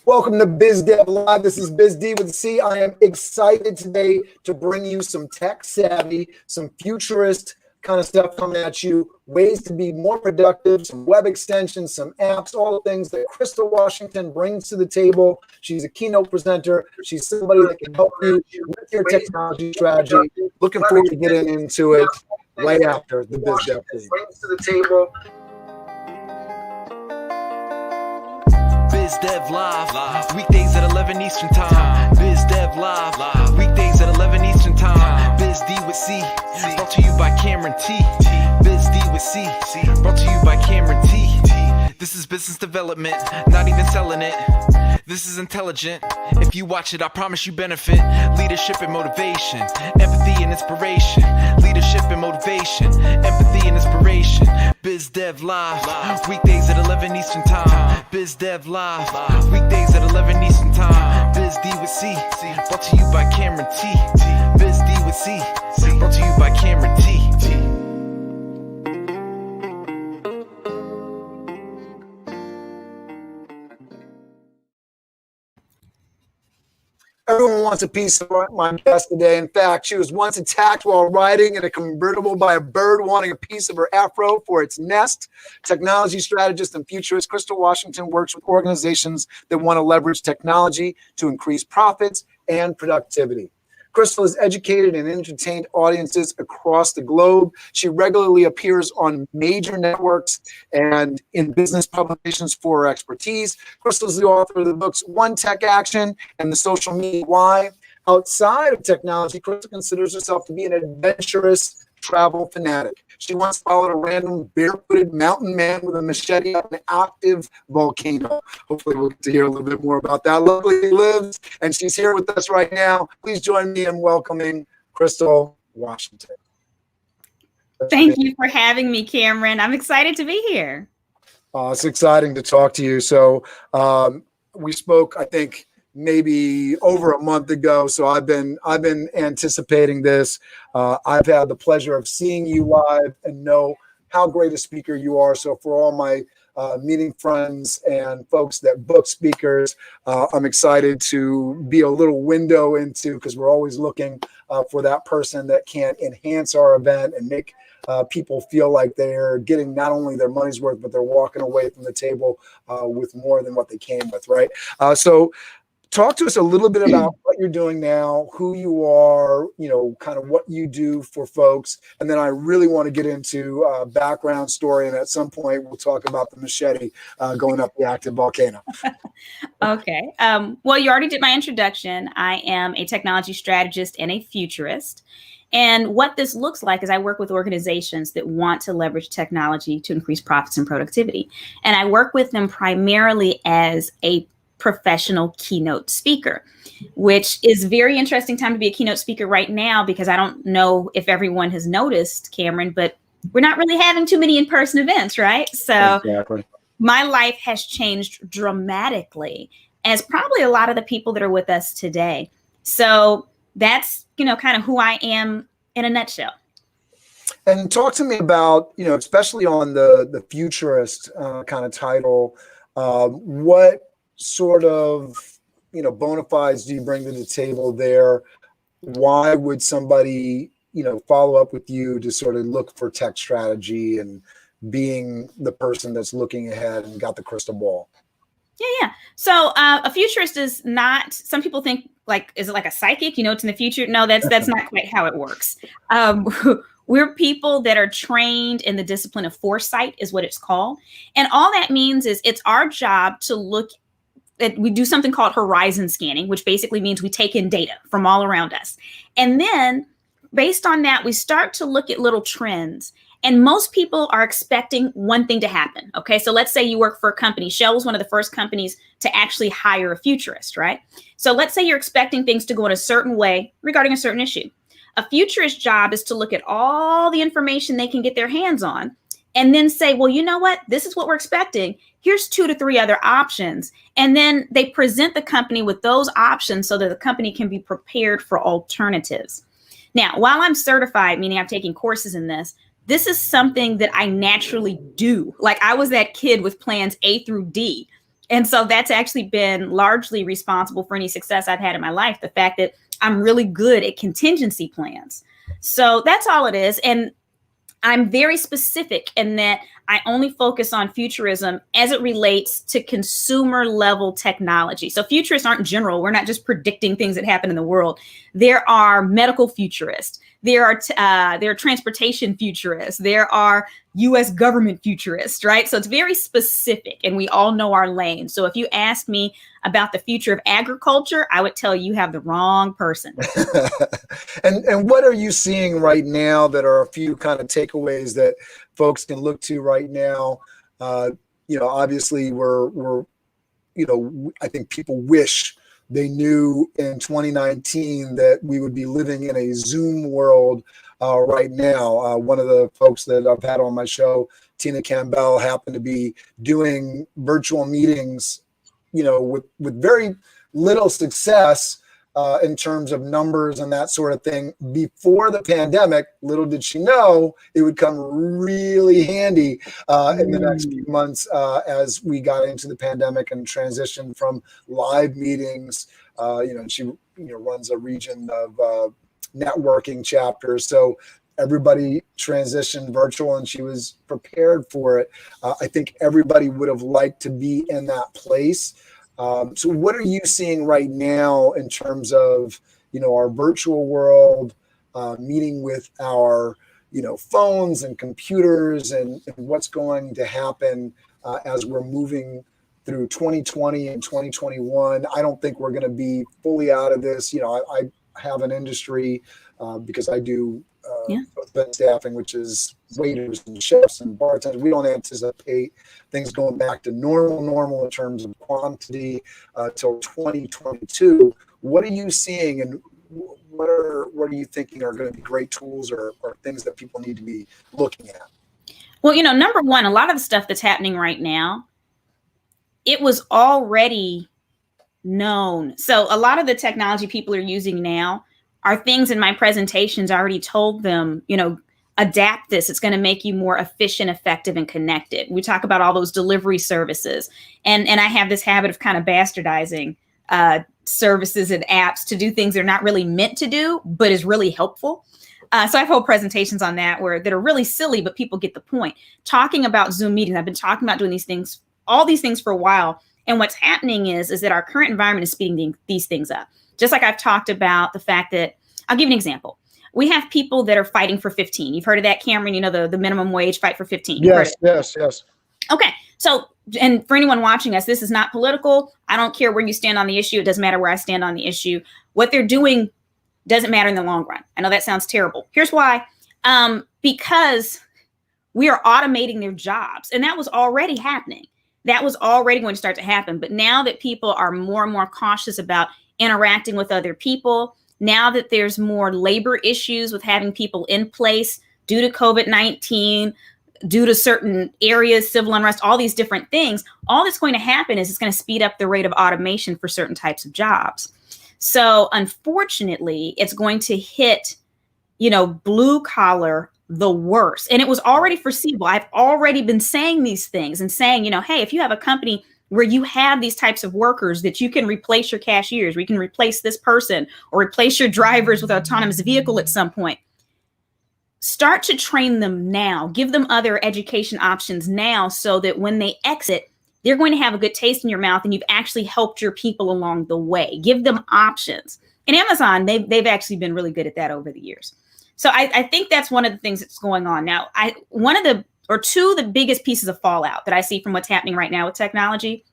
Welcome to Biz Dev Live. This is Biz D with C. I am excited today to bring you some tech savvy, some futurist kind of stuff coming at you, ways to be more productive, some web extensions, some apps, all the things that Crystal Washington brings to the table. She's a keynote presenter. She's somebody that can help you with your technology strategy. Looking forward to getting into it right after the Biz Dev Live. Brings to the table. Biz Dev Live, weekdays at 11 Eastern Time. Biz Dev Live, weekdays at 11 Eastern Time. Biz D with C, brought to you by Cameron T. Biz D with C, brought to you by Cameron T. This is business development, not even selling it. This is intelligent. If you watch it, I promise you benefit. Leadership and motivation, empathy and inspiration. Leadership and motivation, empathy and inspiration. Biz Dev Live, weekdays at 11 Eastern Time. Biz Dev Live, weekdays at 11 Eastern Time. Biz D with C, brought to you by Cameron T. Biz D with C, brought to you by Cameron T. Everyone wants a piece of my guest today. In fact, she was once attacked while riding in a convertible by a bird wanting a piece of her afro for its nest. Technology strategist and futurist Crystal Washington works with organizations that want to leverage technology to increase profits and productivity. Crystal has educated and entertained audiences across the globe. She regularly appears on major networks and in business publications for her expertise. Crystal is the author of the books One Tech Action and The Social Media Why. Outside of technology, Crystal considers herself to be an adventurous travel fanatic. She once followed a random barefooted mountain man with a machete up an active volcano. Hopefully we'll get to hear a little bit more about that. Luckily lives, and she's here with us right now. Please join me in welcoming Crystal Washington. Thank you for having me, Cameron. I'm excited to be here. It's exciting to talk to you. So we spoke, I think, maybe over a month ago. So I've been anticipating this. I've had the pleasure of seeing you live and know how great a speaker you are. So for all my meeting friends and folks that book speakers, I'm excited to be a little window into, because we're always looking for that person that can enhance our event and make people feel like they're getting not only their money's worth, but they're walking away from the table with more than what they came with, right? So talk to us a little bit about what you're doing now, who you are, kind of what you do for folks. And then I really want to get into background story. And at some point, we'll talk about the machete going up the active volcano. Okay. Well, you already did my introduction. I am a technology strategist and a futurist. And what this looks like is I work with organizations that want to leverage technology to increase profits and productivity. And I work with them primarily as a professional keynote speaker, which is very interesting time to be a keynote speaker right now, because I don't know if everyone has noticed, Cameron, but we're not really having too many in-person events, right? So exactly. My life has changed dramatically, as probably a lot of the people that are with us today. So that's, kind of who I am in a nutshell. And talk to me about, especially on the futurist kind of title, what sort of bona fides do you bring to the table there? Why would somebody follow up with you to sort of look for tech strategy and being the person that's looking ahead and got the crystal ball? Yeah. So a futurist is not, some people think is it like a psychic, it's in the future? No, that's not quite how it works. We're people that are trained in the discipline of foresight is what it's called. And all that means is it's our job to look at, we do something called horizon scanning, which basically means we take in data from all around us. And then based on that, we start to look at little trends. And most people are expecting one thing to happen. Okay, so let's say you work for a company. Shell was one of the first companies to actually hire a futurist, right? So let's say you're expecting things to go in a certain way regarding a certain issue. A futurist job is to look at all the information they can get their hands on and then say, well, you know what? This is what we're expecting. Here's 2 to 3 other options. And then they present the company with those options so that the company can be prepared for alternatives. Now, while I'm certified, meaning I've taken courses in this is something that I naturally do. Like I was that kid with plans A through D. And so that's actually been largely responsible for any success I've had in my life. The fact that I'm really good at contingency plans. So that's all it is. And I'm very specific in that I only focus on futurism as it relates to consumer level technology. So futurists aren't general. We're not just predicting things that happen in the world. There are medical futurists. There are transportation futurists. There are U.S. government futurists, right? So it's very specific, and we all know our lane. So if you ask me about the future of agriculture, I would tell you have the wrong person. And what are you seeing right now that are a few kind of takeaways that folks can look to right now? Obviously we're I think people wish they knew in 2019 that we would be living in a Zoom world right now. One of the folks that I've had on my show, Tina Campbell, happened to be doing virtual meetings, with very little success in terms of numbers and that sort of thing before the pandemic. Little did she know it would come really handy in the next few months as we got into the pandemic and transitioned from live meetings. She runs a region of networking chapters, so everybody transitioned virtual, and she was prepared for it. I think everybody would have liked to be in that place. So what are you seeing right now in terms of, our virtual world, meeting with our, phones and computers, and what's going to happen as we're moving through 2020 and 2021? I don't think we're going to be fully out of this. I have an industry because I do event staffing, which is waiters and chefs and bartenders. We don't anticipate things going back to normal in terms of quantity till 2022. What are you seeing, and what are you thinking are going to be great tools or things that people need to be looking at? Well, number one, a lot of the stuff that's happening right now, it was already known. So a lot of the technology people are using now are things in my presentations. I already told them, adapt this. It's going to make you more efficient, effective, and connected. We talk about all those delivery services. And I have this habit of kind of bastardizing services and apps to do things they're not really meant to do, but is really helpful. So I have whole presentations on that that are really silly, but people get the point. Talking about Zoom meetings, I've been talking about doing all these things for a while. And what's happening is that our current environment is speeding these things up. Just like I've talked about the fact that, I'll give you an example. We have people that are fighting for 15. You've heard of that, Cameron, the minimum wage, fight for 15. Yes. Okay. So, and for anyone watching us, this is not political. I don't care where you stand on the issue. It doesn't matter where I stand on the issue. What they're doing doesn't matter in the long run. I know that sounds terrible. Here's why. Because we are automating their jobs, and that was already happening. That was already going to start to happen. But now that people are more and more cautious about interacting with other people, now that there's more labor issues with having people in place due to COVID-19, due to certain areas, civil unrest, all these different things, all that's going to happen is it's going to speed up the rate of automation for certain types of jobs. So unfortunately, it's going to hit, blue collar the worst. And it was already foreseeable. I've already been saying these things and saying, hey, if you have a company where you have these types of workers that you can replace your cashiers, we can replace this person or replace your drivers with an autonomous vehicle at some point. Start to train them now, give them other education options now so that when they exit, they're going to have a good taste in your mouth and you've actually helped your people along the way. Give them options. And Amazon, they've actually been really good at that over the years. So I think that's one of the things that's going on now. Two of the biggest pieces of fallout that I see from what's happening right now with technology.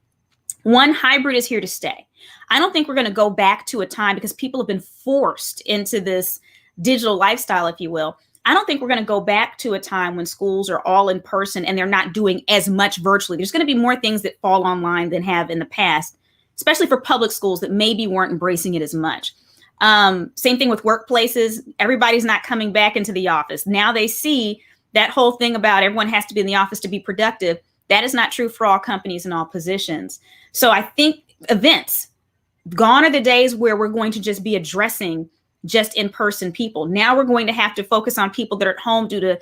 One, hybrid is here to stay. I don't think we're going to go back to a time because people have been forced into this digital lifestyle, if you will. I don't think we're going to go back to a time when schools are all in person and they're not doing as much virtually. There's going to be more things that fall online than have in the past, especially for public schools that maybe weren't embracing it as much. Same thing with workplaces. Everybody's not coming back into the office. Now they see that whole thing about everyone has to be in the office to be productive. That is not true for all companies and all positions. So I think events, gone are the days where we're going to just be addressing just in-person people. Now we're going to have to focus on people that are at home due to,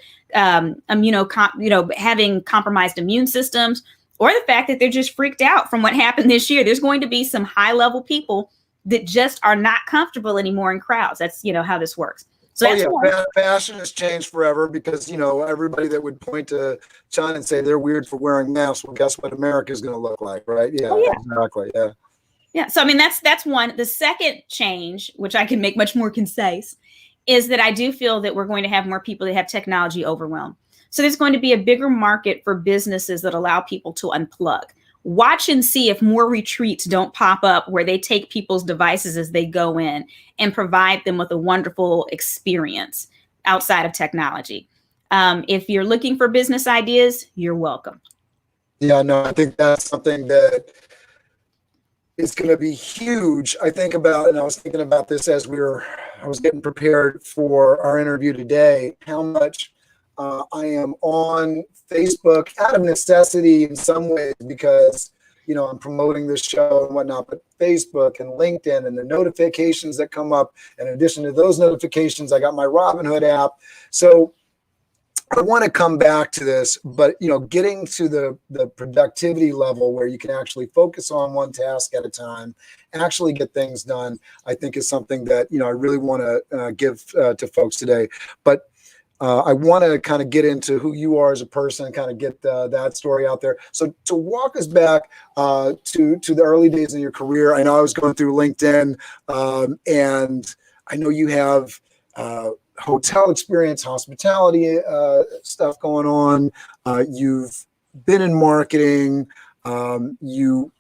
having compromised immune systems, or the fact that they're just freaked out from what happened this year. There's going to be some high level people that just are not comfortable anymore in crowds. That's, how this works. So fashion has changed forever because, everybody that would point to China and say they're weird for wearing masks, well, guess what America is going to look like, right? Yeah, exactly. Yeah. Yeah. So, that's one. The second change, which I can make much more concise, is that I do feel that we're going to have more people that have technology overwhelm. So there's going to be a bigger market for businesses that allow people to unplug. Watch and see if more retreats don't pop up where they take people's devices as they go in and provide them with a wonderful experience outside of technology. If you're looking for business ideas, you're welcome. Yeah, no, I think that's something that is going to be huge. I was thinking about this as I was getting prepared for our interview today, how much I am on Facebook out of necessity in some ways because, I'm promoting this show and whatnot, but Facebook and LinkedIn and the notifications that come up. In addition to those notifications, I got my Robinhood app. So I want to come back to this, but, getting to the productivity level where you can actually focus on one task at a time, actually get things done, I think is something that, I really want to give to folks today. But I want to kind of get into who you are as a person, kind of get that story out there. So to walk us back to the early days of your career, I know I was going through LinkedIn, and I know you have hotel experience, hospitality stuff going on. You've been in marketing. You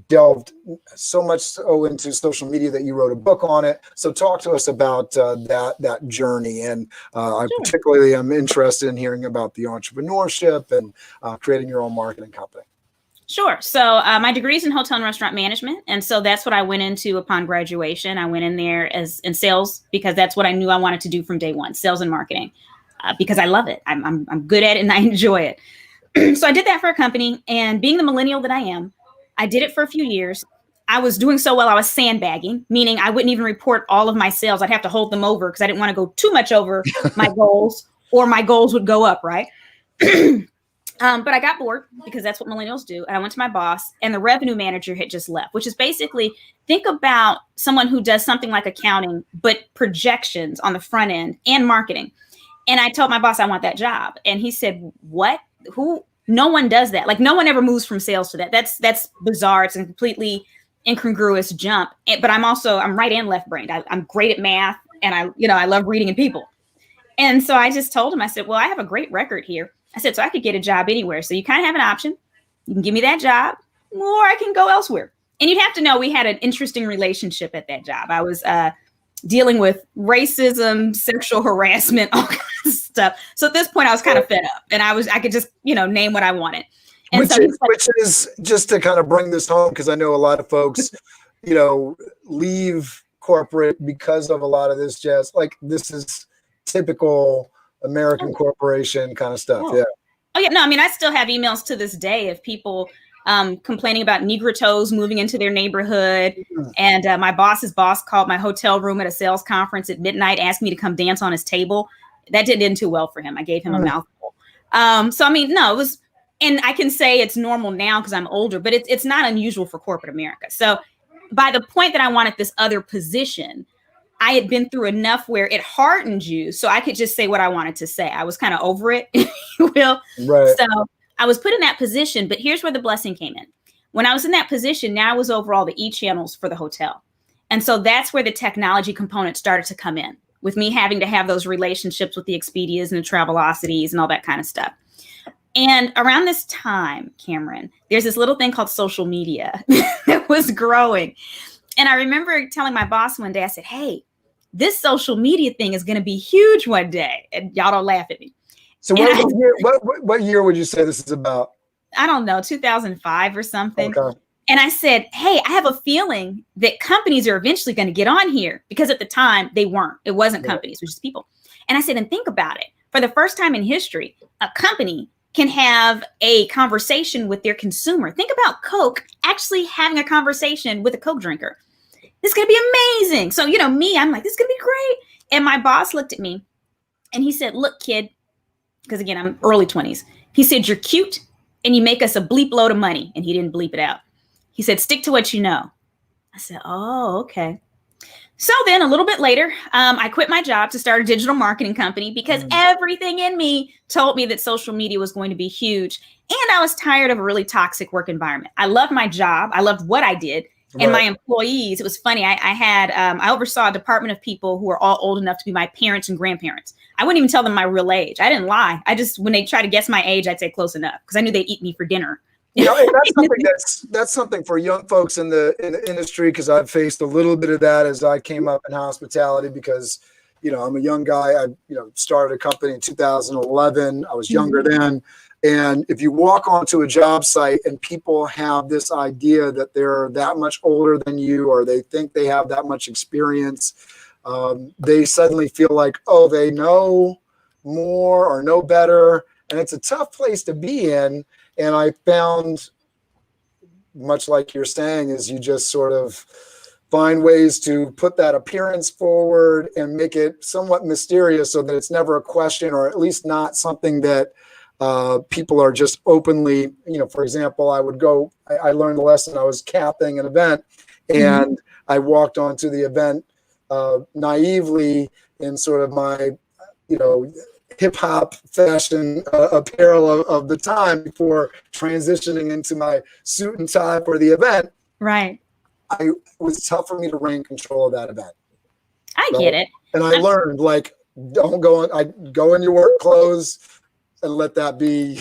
delved so much so into social media that you wrote a book on it. So talk to us about that journey. And I particularly am interested in hearing about the entrepreneurship and creating your own marketing company. Sure. So my degree is in hotel and restaurant management. And so that's what I went into upon graduation. I went in there in sales because that's what I knew I wanted to do from day one, sales and marketing, because I love it. I'm good at it and I enjoy it. So I did that for a company, and being the millennial that I am, I did it for a few years. I was doing so well, I was sandbagging, meaning I wouldn't even report all of my sales. I'd have to hold them over because I didn't want to go too much over my goals, or my goals would go up, right? But I got bored because that's what millennials do. And I went to my boss, and the revenue manager had just left, which is basically, think about someone who does something like accounting, but projections on the front end and marketing. And I told my boss I want that job. And he said, what? Who? No one does that. Like, no one ever moves from sales to that. That's bizarre. It's a completely incongruous jump. But I'm right and left brained. I'm great at math, and I love reading and people. And so I just told him, I said, well, I have a great record here. I said, so I could get a job anywhere. So you kind of have an option. You can give me that job, or I can go elsewhere. And you'd have to know we had an interesting relationship at that job. I was dealing with racism, sexual harassment, all kinds of stuff. So at this point I was kind of fed up, and I could just, name what I wanted. And which is just to kind of bring this home, because I know a lot of folks, leave corporate because of a lot of this jazz. Like, this is typical American corporation kind of stuff. Yeah. Oh yeah. No, I still have emails to this day of people complaining about Negrotos moving into their neighborhood. And my boss's boss called my hotel room at a sales conference at midnight, asked me to come dance on his table. That didn't end too well for him. I gave him a mouthful. No, it was, and I can say it's normal now because I'm older, but it's not unusual for corporate America. So by the point that I wanted this other position, I had been through enough where it hardened you, so I could just say what I wanted to say. I was kind of over it, if you will. Right. So I was put in that position, but here's where the blessing came in. When I was in that position, now I was over all the e-channels for the hotel. And so that's where the technology component started to come in, with me having to have those relationships with the Expedias and the Travelocities and all that kind of stuff. And around this time, Cameron, there's this little thing called social media that was growing. And I remember telling my boss one day, I said, hey, this social media thing is going to be huge one day. And y'all don't laugh at me. So what year would you say this is about? I don't know, 2005 or something. Okay. And I said, hey, I have a feeling that companies are eventually going to get on here, because at the time they weren't. It wasn't companies, it was just people. And I said, and think about it. For the first time in history, a company can have a conversation with their consumer. Think about Coke actually having a conversation with a Coke drinker. This is going to be amazing. So, I'm like, this is going to be great. And my boss looked at me and he said, look, kid, because again, I'm early 20s. He said, you're cute, and you make us a bleep load of money. And he didn't bleep it out. He said, stick to what you know. I said, oh, okay. So then a little bit later, I quit my job to start a digital marketing company because everything in me told me that social media was going to be huge. And I was tired of a really toxic work environment. I loved my job. I loved what I did. And my employees, it was funny. I oversaw a department of people who were all old enough to be my parents and grandparents. I wouldn't even tell them my real age. I didn't lie. When they try to guess my age, I'd say close enough because I knew they'd eat me for dinner. And that's something for young folks in the industry, because I've faced a little bit of that as I came up in hospitality, because I'm a young guy. I started a company in 2011. I was younger then. And if you walk onto a job site and people have this idea that they're that much older than you, or they think they have that much experience, they suddenly feel like, oh, they know more or know better. And it's a tough place to be in. And I found, much like you're saying, is you just sort of find ways to put that appearance forward and make it somewhat mysterious so that it's never a question, or at least not something that people are just openly, for example, I learned the lesson. I was capping an event and I walked onto the event naively in sort of my, hip hop fashion apparel of the time before transitioning into my suit and tie for the event. Right. It was tough for me to rein control of that event. I get it. And I learned, like, don't go in your work clothes and let that be.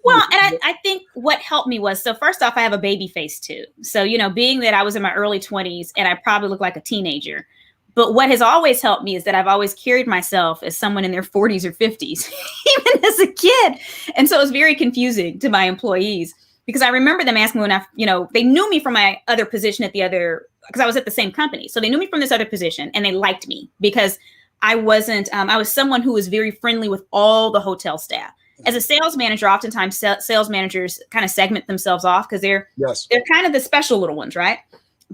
Well, and I think what helped me was, so first off, I have a baby face too. So, being that I was in my early 20s and I probably look like a teenager. But what has always helped me is that I've always carried myself as someone in their 40s or 50s, even as a kid. And so it was very confusing to my employees, because I remember them asking when they knew me from my other position because I was at the same company. So they knew me from this other position and they liked me because I was someone who was very friendly with all the hotel staff. As a sales manager, oftentimes sales managers kind of segment themselves off because they're kind of the special little ones, right?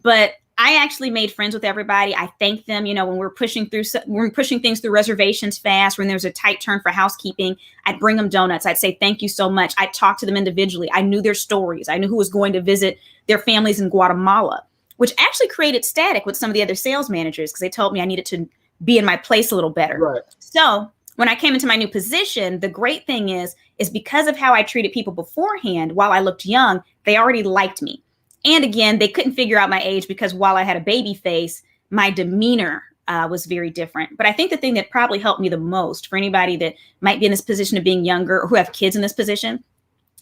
But I actually made friends with everybody. I thanked them, when we're pushing things through reservations fast, when there's a tight turn for housekeeping, I'd bring them donuts. I'd say, thank you so much. I'd talk to them individually. I knew their stories. I knew who was going to visit their families in Guatemala, which actually created static with some of the other sales managers because they told me I needed to be in my place a little better. Right. So when I came into my new position, the great thing is because of how I treated people beforehand, while I looked young, they already liked me. And again, they couldn't figure out my age because while I had a baby face, my demeanor was very different. But I think the thing that probably helped me the most for anybody that might be in this position of being younger or who have kids in this position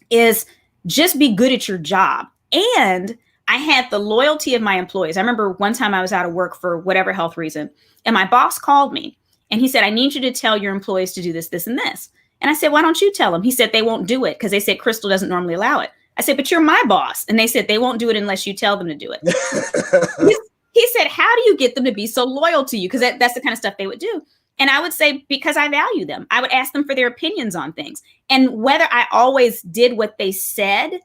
is just be good at your job. And I had the loyalty of my employees. I remember one time I was out of work for whatever health reason, and my boss called me and he said, I need you to tell your employees to do this, this, and this. And I said, why don't you tell them? He said, they won't do it because they said Crystal doesn't normally allow it. I said, but you're my boss. And they said, they won't do it unless you tell them to do it. He said, how do you get them to be so loyal to you? Because that's the kind of stuff they would do. And I would say, because I value them. I would ask them for their opinions on things. And whether I always did what they said,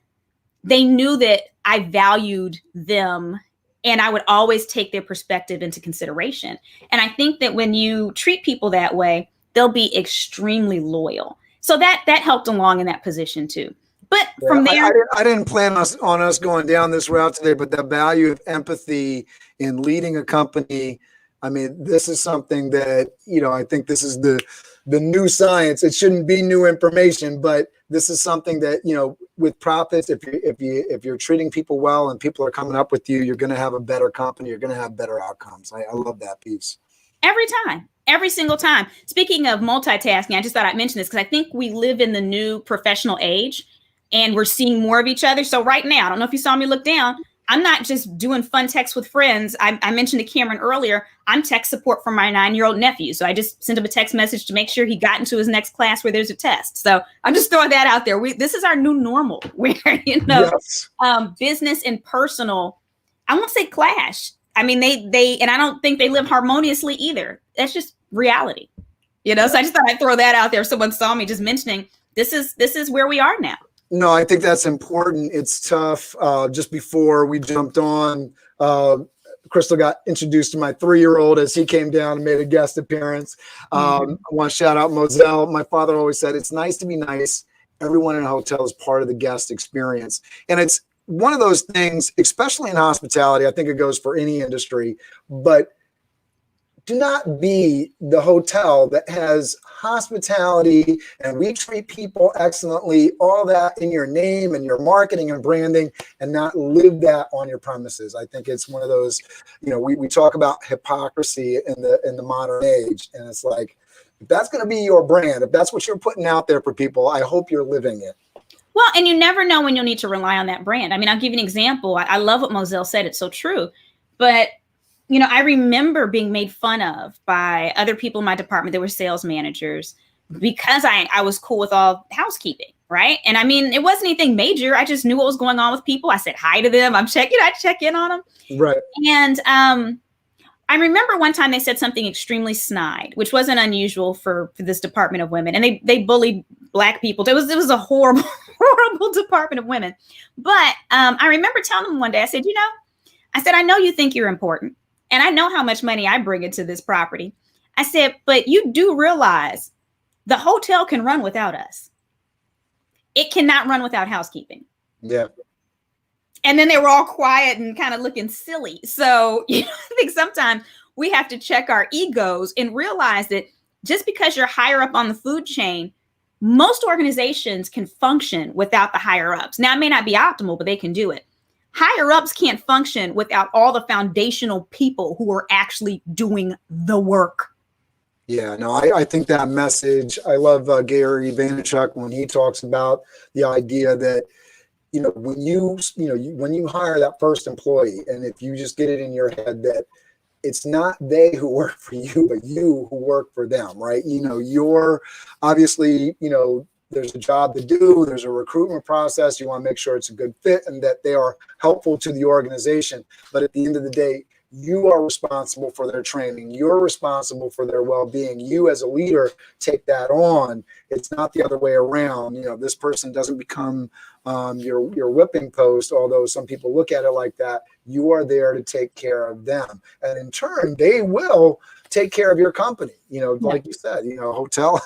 they knew that I valued them and I would always take their perspective into consideration. And I think that when you treat people that way, they'll be extremely loyal. So that helped along in that position too. But from there, I didn't plan on us going down this route today, but the value of empathy in leading a company. I mean, this is something that, I think this is the new science. It shouldn't be new information, but this is something that, with profits, if you're treating people well and people are coming up with you, you're going to have a better company. You're going to have better outcomes. I love that piece. Every time. Every single time. Speaking of multitasking, I just thought I'd mention this because I think we live in the new professional age and we're seeing more of each other. So right now, I don't know if you saw me look down. I'm not just doing fun texts with friends. I mentioned to Cameron earlier, I'm tech support for my 9-year-old nephew. So I just sent him a text message to make sure he got into his next class where there's a test. So I'm just throwing that out there. This is our new normal where, Yes. Business and personal, I won't say clash. I mean, they, and I don't think they live harmoniously either. That's just reality, So I just thought I'd throw that out there. If someone saw me just mentioning, this is where we are now. No, I think that's important. It's tough. Just before we jumped on, Crystal got introduced to my 3-year-old as he came down and made a guest appearance. I want to shout out Moselle. My father always said, it's nice to be nice Everyone in a hotel is part of the guest experience. And it's one of those things, especially in hospitality, I think it goes for any industry, but do not be the hotel that has hospitality and we treat people excellently, all that in your name and your marketing and branding, and not live that on your premises. I think it's one of those, we talk about hypocrisy in the modern age. And it's like, if that's going to be your brand, if that's what you're putting out there for people, I hope you're living it. Well, and you never know when you'll need to rely on that brand. I mean, I'll give you an example. I love what Moselle said. It's so true. But I remember being made fun of by other people in my department that were sales managers because I was cool with all housekeeping, right? And I mean, it wasn't anything major. I just knew what was going on with people. I said hi to them. I check in on them. Right. And I remember one time they said something extremely snide, which wasn't unusual for this department of women. And they bullied Black people. It was a horrible, horrible department of women. But I remember telling them one day, I said, I know you think you're important. And I know how much money I bring into this property. I said, but you do realize the hotel can run without us. It cannot run without housekeeping. Yeah. And then they were all quiet and kind of looking silly. So I think sometimes we have to check our egos and realize that just because you're higher up on the food chain, most organizations can function without the higher ups. Now, it may not be optimal, but they can do it. Higher ups can't function without all the foundational people who are actually doing the work. Yeah, no, I think that message, I love Gary Vaynerchuk when he talks about the idea that, when you hire that first employee, and if you just get it in your head that it's not they who work for you, but you who work for them, right? You're obviously, there's a job to do. There's a recruitment process. You want to make sure it's a good fit and that they are helpful to the organization. But at the end of the day, you are responsible for their training. You're responsible for their well-being. You as a leader take that on. It's not the other way around. This person doesn't become your whipping post, although some people look at it like that. You are there to take care of them. And in turn, they will take care of your company. Like you said, hotel,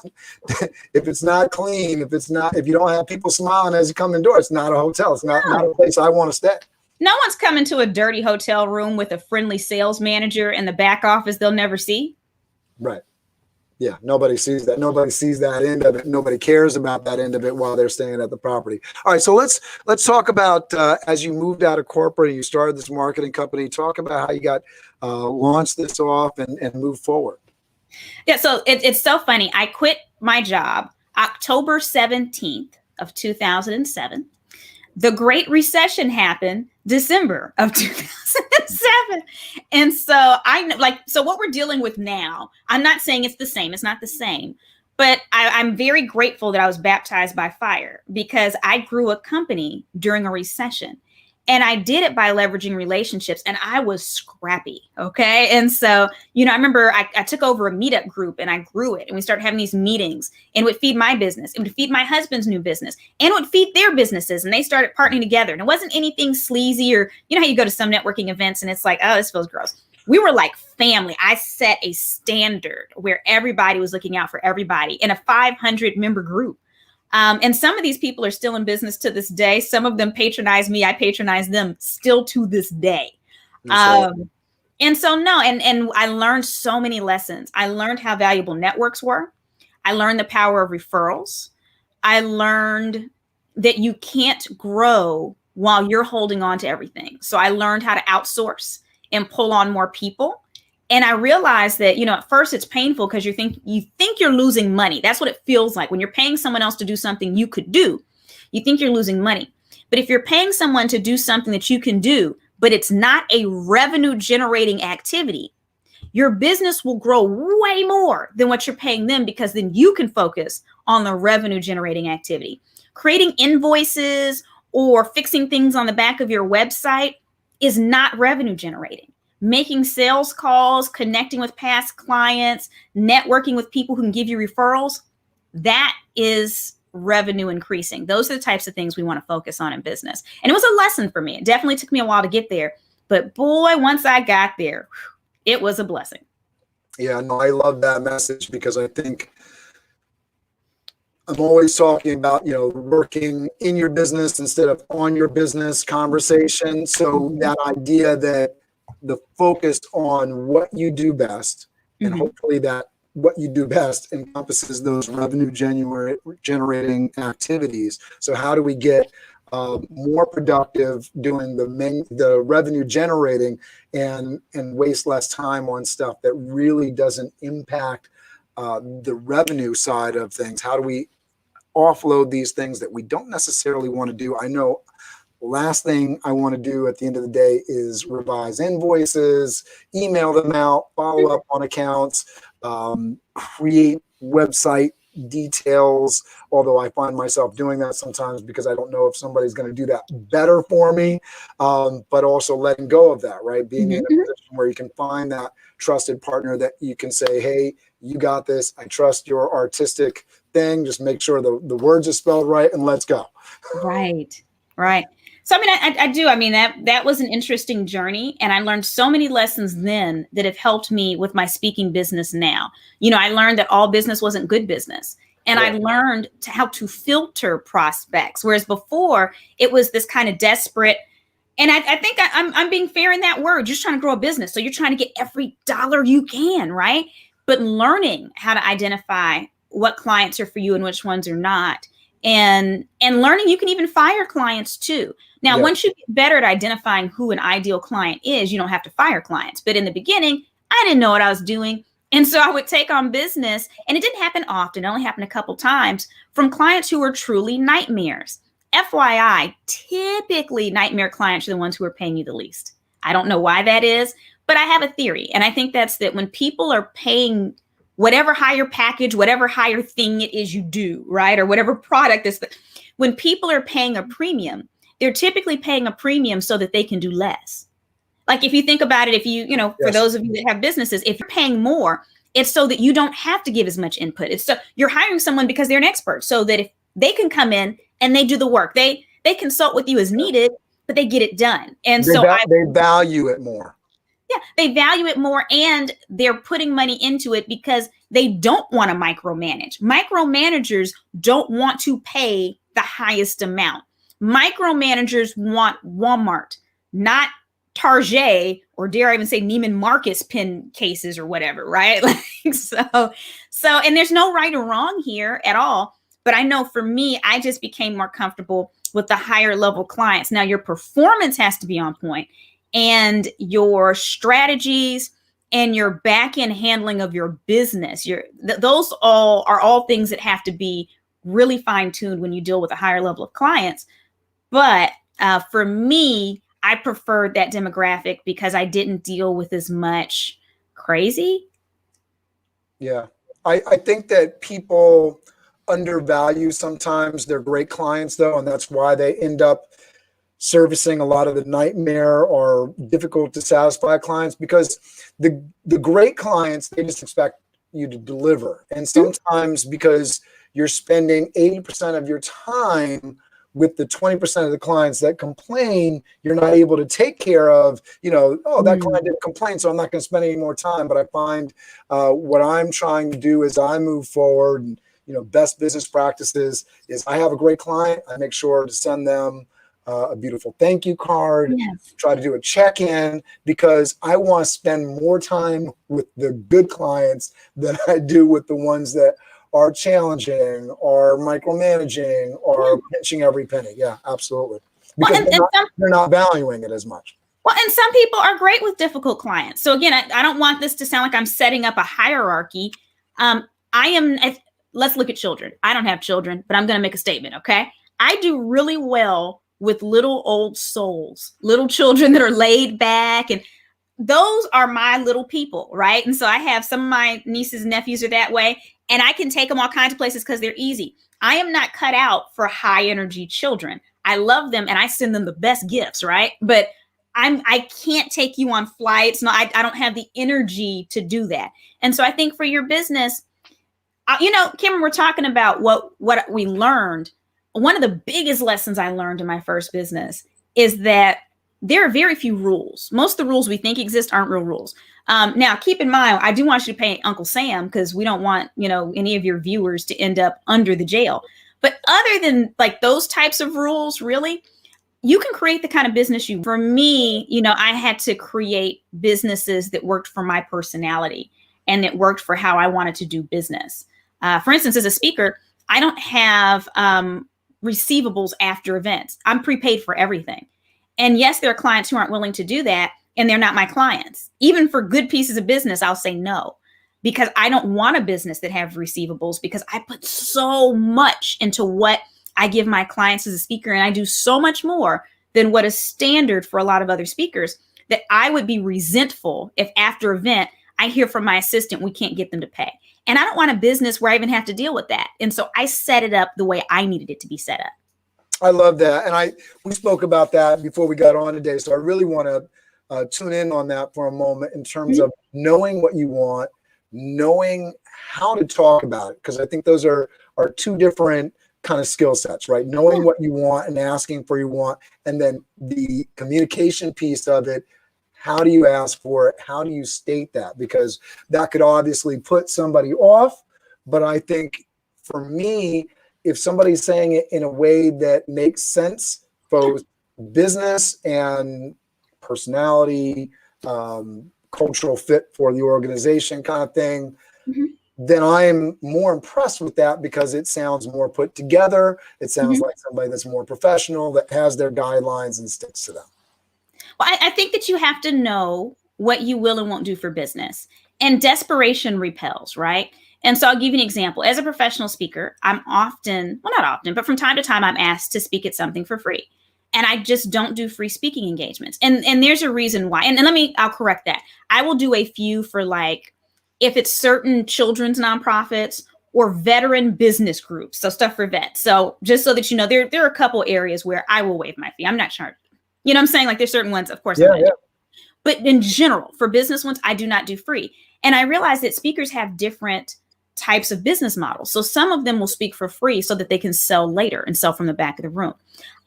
if it's not clean, if you don't have people smiling as you come in the door, it's not a hotel. It's not a place I want to stay. No one's coming to a dirty hotel room with a friendly sales manager in the back office they'll never see. Right. Yeah. Nobody sees that. Nobody sees that end of it. Nobody cares about that end of it while they're staying at the property. All right. So let's talk about as you moved out of corporate and you started this marketing company, talk about how you got launched this off and moved forward. Yeah. So it's so funny. I quit my job October 17th of 2007. The Great Recession happened December of 2007. And so what we're dealing with now, I'm not saying it's the same. It's not the same. But I'm very grateful that I was baptized by fire because I grew a company during a recession. And I did it by leveraging relationships, and I was scrappy. Okay. And so, I remember I took over a meetup group and I grew it, and we started having these meetings, and it would feed my business. It would feed my husband's new business, and it would feed their businesses. And they started partnering together. And it wasn't anything sleazy or, how you go to some networking events and it's like, oh, this feels gross. We were like family. I set a standard where everybody was looking out for everybody in a 500 member group. And some of these people are still in business to this day. Some of them patronize me. I patronize them still to this day. And so and I learned so many lessons. I learned how valuable networks were. I learned the power of referrals. I learned that you can't grow while you're holding on to everything. So I learned how to outsource and pull on more people. And I realized that, at first it's painful because you think you're losing money. That's what it feels like when you're paying someone else to do something you could do. You think you're losing money. But if you're paying someone to do something that you can do, but it's not a revenue generating activity, your business will grow way more than what you're paying them, because then you can focus on the revenue generating activity. Creating invoices or fixing things on the back of your website is not revenue generating. Making sales calls, connecting with past clients, networking with people who can give you referrals, that is revenue increasing. Those are the types of things we want to focus on in business. And it was a lesson for me. It definitely took me a while to get there. But boy, once I got there, it was a blessing. Yeah, no, I love that message because I think I'm always talking about, working in your business instead of on your business conversation. So that idea that the focus on what you do best, and hopefully that what you do best encompasses those revenue generating activities. So how do we get more productive doing the revenue generating and waste less time on stuff that really doesn't impact the revenue side of things? How do we offload these things that we don't necessarily want to do? I know last thing I want to do at the end of the day is revise invoices, email them out, follow up on accounts, create website details, although I find myself doing that sometimes because I don't know if somebody's going to do that better for me, but also letting go of that, right? Being in a position where you can find that trusted partner that you can say, hey, you got this. I trust your artistic thing. Just make sure the words are spelled right and let's go. Right. So, I mean, I do. I mean, that was an interesting journey. And I learned so many lessons then that have helped me with my speaking business now. I learned that all business wasn't good business. And I learned how to filter prospects, whereas before it was this kind of desperate. And I think I'm being fair in that word. You're just trying to grow a business. So you're trying to get every dollar you can, right? But learning how to identify what clients are for you and which ones are not. And learning you can even fire clients too. Now, once you get better at identifying who an ideal client is, you don't have to fire clients. But in the beginning, I didn't know what I was doing. And so I would take on business, and it didn't happen often. It only happened a couple times, from clients who were truly nightmares. FYI, typically nightmare clients are the ones who are paying you the least. I don't know why that is, but I have a theory. And I think that's that when people are paying whatever higher package, whatever higher thing it is you do, right? Or whatever product is, when people are paying a premium, they're typically paying a premium so that they can do less. Like if you think about it, if for those of you that have businesses, if you're paying more, it's so that you don't have to give as much input. It's so you're hiring someone because they're an expert, so that if they can come in and they do the work, they consult with you as needed, but they get it done. And they value it more. Yeah, they value it more, and they're putting money into it because they don't want to micromanage. Micromanagers don't want to pay the highest amount. Micromanagers want Walmart, not Target, or dare I even say Neiman Marcus pin cases or whatever, right? So, and there's no right or wrong here at all. But I know for me, I just became more comfortable with the higher level clients. Now, your performance has to be on point, and your strategies and your back end handling of your business. Those are all things that have to be really fine tuned when you deal with a higher level of clients. But for me, I preferred that demographic because I didn't deal with as much crazy. Yeah, I think that people undervalue sometimes their great clients, though, and that's why they end up servicing a lot of the nightmare or difficult to satisfy clients, because the great clients, they just expect you to deliver. And sometimes because you're spending 80% of your time with the 20% of the clients that complain, you're not able to take care of, that client didn't complain, so I'm not going to spend any more time. But I find what I'm trying to do as I move forward, and, best business practices is I have a great client, I make sure to send them a beautiful thank you card, try to do a check-in, because I want to spend more time with the good clients than I do with the ones that are challenging or micromanaging or pinching every penny. Yeah, absolutely. Because they're not valuing it as much. Well, and some people are great with difficult clients. So again, I don't want this to sound like I'm setting up a hierarchy. Let's look at children. I don't have children, but I'm going to make a statement, okay? I do really well with little old souls, little children that are laid back, and those are my little people, right? And so I have some of my nieces and nephews are that way, and I can take them all kinds of places because they're easy. I am not cut out for high energy children. I love them and I send them the best gifts, right? But I can't take you on flights. No, I don't have the energy to do that. And so I think for your business, Kim, we're talking about what we learned. One of the biggest lessons I learned in my first business is that there are very few rules. Most of the rules we think exist aren't real rules. Now, keep in mind, I do want you to pay Uncle Sam because we don't want, any of your viewers to end up under the jail. But other than like those types of rules, really, you can create the kind of business you. For me, I had to create businesses that worked for my personality and that worked for how I wanted to do business. For instance, as a speaker, I don't have receivables after events. I'm prepaid for everything. And yes, there are clients who aren't willing to do that, and they're not my clients. Even for good pieces of business, I'll say no, because I don't want a business that have receivables, because I put so much into what I give my clients as a speaker, and I do so much more than what is standard for a lot of other speakers, that I would be resentful if after event I hear from my assistant we can't get them to pay. And I don't want a business where I even have to deal with that. And so I set it up the way I needed it to be set up. I love that. And we spoke about that before we got on today. So I really want to tune in on that for a moment in terms of knowing what you want, knowing how to talk about it. Because I think those are two different kind of skill sets, right? Knowing what you want and asking for your want, and then the communication piece of it. How do you ask for it? How do you state that? Because that could obviously put somebody off. But I think for me, if somebody's saying it in a way that makes sense, both business and personality, cultural fit for the organization kind of thing, then I'm more impressed with that because it sounds more put together. It sounds like somebody that's more professional, that has their guidelines and sticks to them. Well, I think that you have to know what you will and won't do for business. And desperation repels, right? And so I'll give you an example. As a professional speaker, I'm often, well, not often, but from time to time, I'm asked to speak at something for free. And I just don't do free speaking engagements. And there's a reason why. And I'll correct that. I will do a few for, like, if it's certain children's nonprofits or veteran business groups. So stuff for vets. So just so that you know, there are a couple areas where I will waive my fee. I'm not charged. You know what I'm saying? Like, there's certain ones, of course. Yeah. But in general, for business ones, I do not do free. And I realize that speakers have different types of business models. So some of them will speak for free so that they can sell later and sell from the back of the room.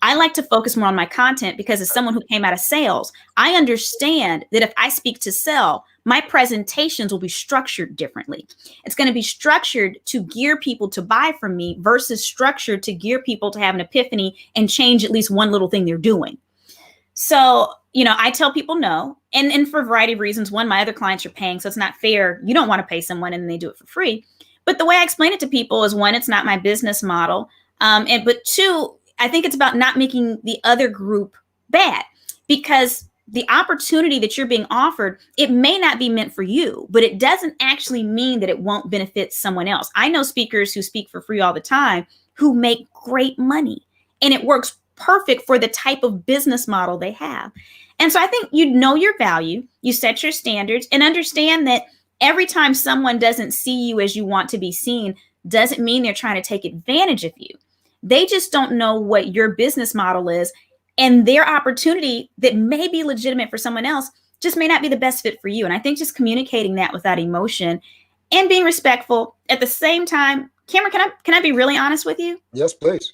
I like to focus more on my content because as someone who came out of sales, I understand that if I speak to sell, my presentations will be structured differently. It's going to be structured to gear people to buy from me versus structured to gear people to have an epiphany and change at least one little thing they're doing. So, I tell people no, and for a variety of reasons. One, my other clients are paying, so it's not fair. You don't want to pay someone and they do it for free. But the way I explain it to people is, one, it's not my business model. But two, I think it's about not making the other group bad, because the opportunity that you're being offered, it may not be meant for you, but it doesn't actually mean that it won't benefit someone else. I know speakers who speak for free all the time who make great money, and it works perfect for the type of business model they have. And so I think you know your value, you set your standards, and understand that every time someone doesn't see you as you want to be seen, doesn't mean they're trying to take advantage of you. They just don't know what your business model is, and their opportunity that may be legitimate for someone else just may not be the best fit for you. And I think just communicating that without emotion and being respectful at the same time. Cameron, can I be really honest with you? Yes, please.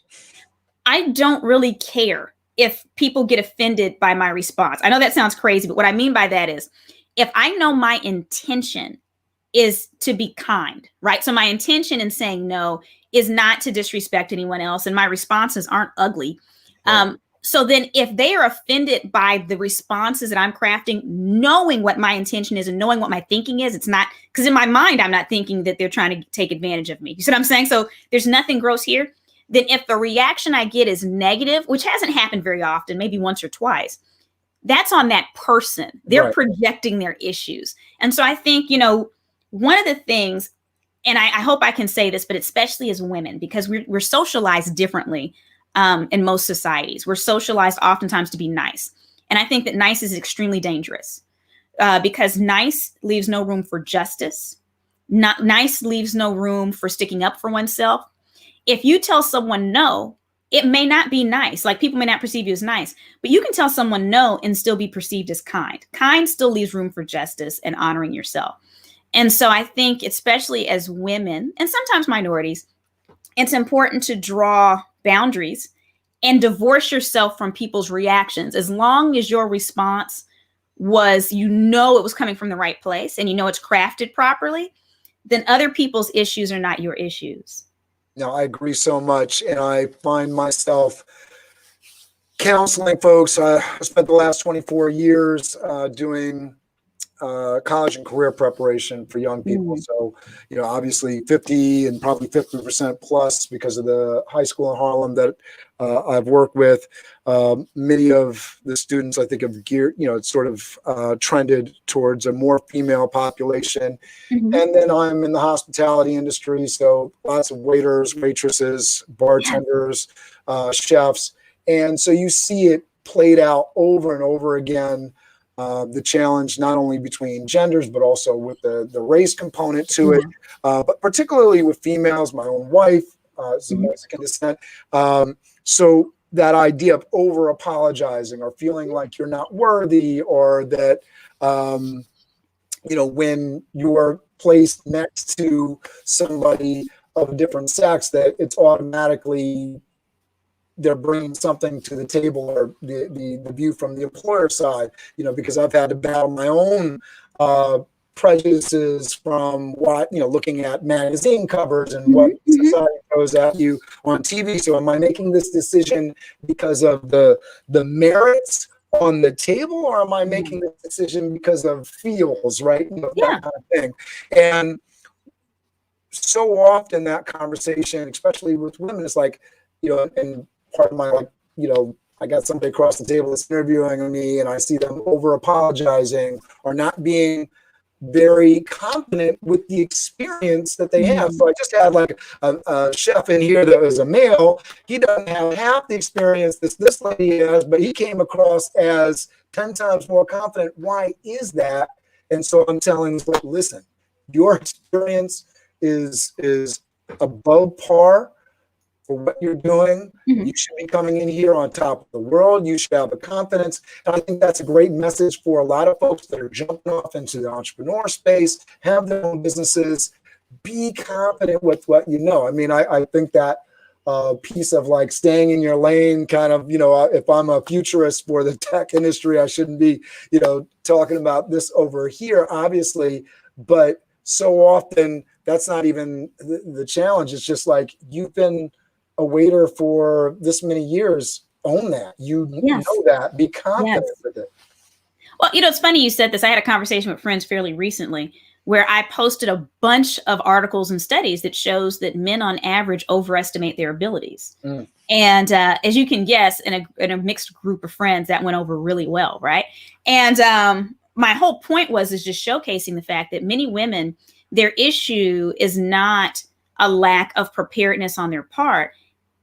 I don't really care if people get offended by my response. I know that sounds crazy, but what I mean by that is, if I know my intention is to be kind, right? So my intention in saying no is not to disrespect anyone else, and my responses aren't ugly. So then if they are offended by the responses that I'm crafting, knowing what my intention is and knowing what my thinking is, it's not, because in my mind, I'm not thinking that they're trying to take advantage of me. You see what I'm saying? So there's nothing gross here. Then if the reaction I get is negative, which hasn't happened very often, maybe once or twice, that's on that person. They're projecting their issues. And so I think, one of the things, and I hope I can say this, but especially as women, because we're socialized differently in most societies. We're socialized oftentimes to be nice. And I think that nice is extremely dangerous because nice leaves no room for justice. Nice leaves no room for sticking up for oneself. If you tell someone no, it may not be nice. Like, people may not perceive you as nice, but you can tell someone no and still be perceived as kind. Kind still leaves room for justice and honoring yourself. And so I think, especially as women and sometimes minorities, it's important to draw boundaries and divorce yourself from people's reactions. As long as your response was, it was coming from the right place and it's crafted properly, then other people's issues are not your issues. No, I agree so much. And I find myself counseling folks. I spent the last 24 years doing college and career preparation for young people. So, obviously 50 and probably 50% plus because of the high school in Harlem that I've worked with. Many of the students, I think, have geared, it's sort of trended towards a more female population. And then I'm in the hospitality industry. So lots of waiters, waitresses, bartenders, chefs. And so you see it played out over and over again. The challenge not only between genders, but also with the race component to it, but particularly with females. My own wife is of Mexican descent. So that idea of over apologizing or feeling like you're not worthy, or that, when you're placed next to somebody of a different sex, that it's automatically they're bringing something to the table, or the view from the employer side, because I've had to battle my own prejudices from looking at magazine covers and what society throws at you on TV. So am I making this decision because of the merits on the table, or am I making this decision because of feels, right? That kind of thing. And so often that conversation, especially with women, is like, and part of my, I got somebody across the table that's interviewing me, and I see them over apologizing or not being very confident with the experience that they have. So I just had like a chef in here that was a male. He doesn't have half the experience this lady has, but he came across as 10 times more confident. Why is that? And so I'm telling them, listen, your experience is above par for what you're doing. You should be coming in here on top of the world. You should have the confidence. And I think that's a great message for a lot of folks that are jumping off into the entrepreneur space, have their own businesses. Be confident with what you know. I mean, I think that piece of like staying in your lane, kind of, if I'm a futurist for the tech industry, I shouldn't be, talking about this over here, obviously. But so often that's not even the challenge. It's just like, you've been a waiter for this many years. Own that. You know that. Be confident with it. Well, it's funny you said this. I had a conversation with friends fairly recently where I posted a bunch of articles and studies that shows that men on average overestimate their abilities. And as you can guess, in a mixed group of friends, that went over really well, right? And my whole point is just showcasing the fact that many women, their issue is not a lack of preparedness on their part.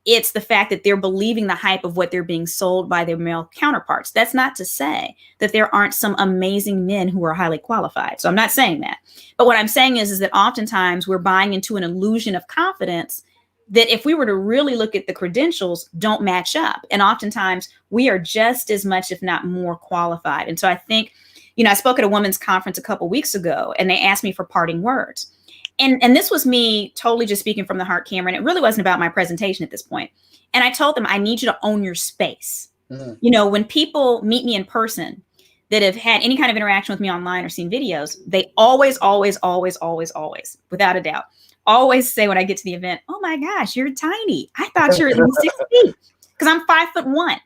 It's the fact that they're believing the hype of what they're being sold by their male counterparts. That's not to say that there aren't some amazing men who are highly qualified. So I'm not saying that. But what I'm saying is that oftentimes we're buying into an illusion of confidence that, if we were to really look at the credentials, don't match up. And oftentimes we are just as much, if not more, qualified. And so I think, I spoke at a women's conference a couple weeks ago, and they asked me for parting words. And this was me totally just speaking from the heart, Cameron. It really wasn't about my presentation at this point. And I told them, I need you to own your space. When people meet me in person that have had any kind of interaction with me online or seen videos, they always, without a doubt, always say when I get to the event, oh my gosh, you're tiny. I thought you were at least 6 feet, because I'm 5'1".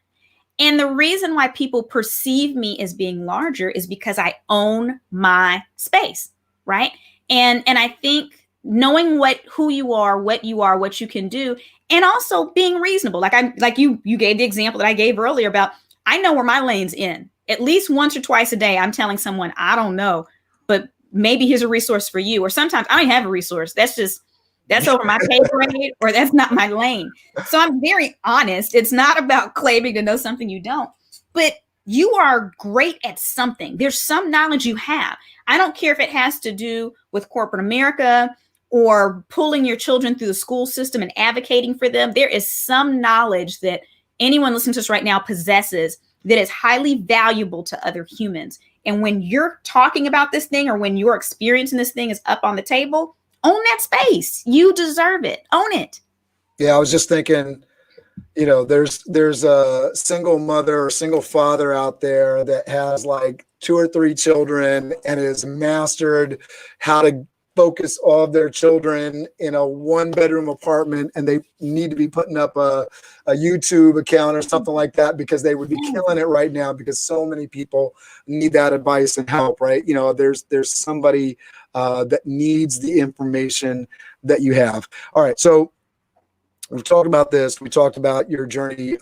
And the reason why people perceive me as being larger is because I own my space, right? And I think knowing who you are, what you can do, and also being reasonable. Like you gave the example that I gave earlier about, I know where my lane's in. At least once or twice a day, I'm telling someone, I don't know, but maybe here's a resource for you. Or sometimes I don't have a resource. That's over my pay grade, or that's not my lane. So I'm very honest. It's not about claiming to know something you don't, but you are great at something. There's some knowledge you have. I don't care if it has to do with corporate America or pulling your children through the school system and advocating for them. There is some knowledge that anyone listening to us right now possesses that is highly valuable to other humans. And when you're talking about this thing, or when your experience in this thing is up on the table, own that space. You deserve it. Own it. Yeah, I was just thinking, there's a single mother or single father out there that has like 2 or 3 children and has mastered how to focus all of their children in a 1-bedroom apartment, and they need to be putting up a YouTube account or something like that because they would be killing it right now because so many people need that advice and help, right? There's somebody that needs the information that you have. All right, so we've talked about this. We talked about your journey,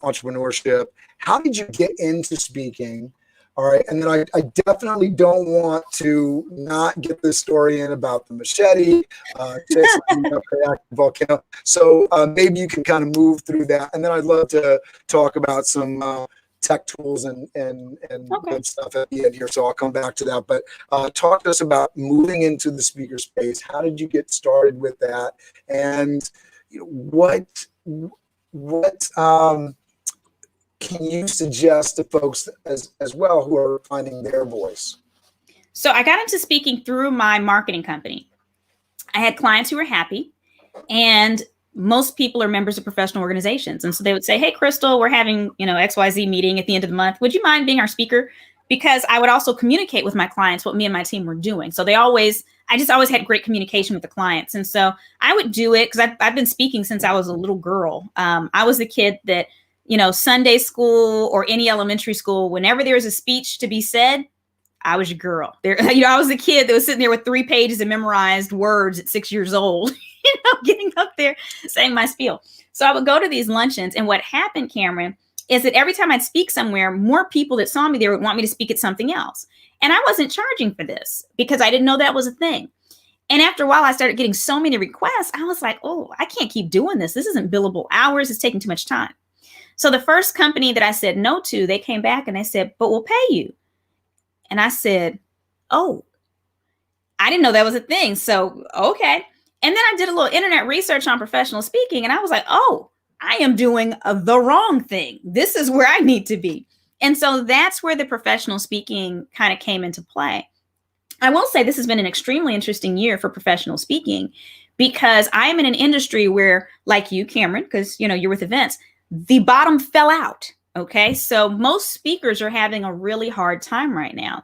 entrepreneurship. How did you get into speaking? All right. And then I definitely don't want to not get this story in about the machete, volcano. So maybe you can kind of move through that. And then I'd love to talk about some tech tools and good stuff at the end here. So I'll come back to that. But talk to us about moving into the speaker space. How did you get started with that? And what can you suggest to folks as well who are finding their voice? So I got into speaking through my marketing company. I had clients who were happy, and most people are members of professional organizations. And so they would say, hey, Crystal, we're having, XYZ meeting at the end of the month. Would you mind being our speaker? Because I would also communicate with my clients what me and my team were doing. So I just always had great communication with the clients. And so I would do it because I've been speaking since I was a little girl. I was the kid that, Sunday school or any elementary school, whenever there was a speech to be said, I was your girl. I was the kid that was sitting there with 3 pages of memorized words at 6 years old, getting up there saying my spiel. So I would go to these luncheons. And what happened, Cameron, is that every time I'd speak somewhere, more people that saw me there would want me to speak at something else. And I wasn't charging for this because I didn't know that was a thing. And after a while, I started getting so many requests. I was like, oh, I can't keep doing this. This isn't billable hours. It's taking too much time. So the first company that I said no to, they came back and they said, but we'll pay you. And I said, oh, I didn't know that was a thing. So, okay. And then I did a little internet research on professional speaking. And I was like, oh, I am doing the wrong thing. This is where I need to be. And so that's where the professional speaking kind of came into play. I will say this has been an extremely interesting year for professional speaking because I am in an industry where, like you, Cameron, because, you're with events, the bottom fell out. Okay. So most speakers are having a really hard time right now.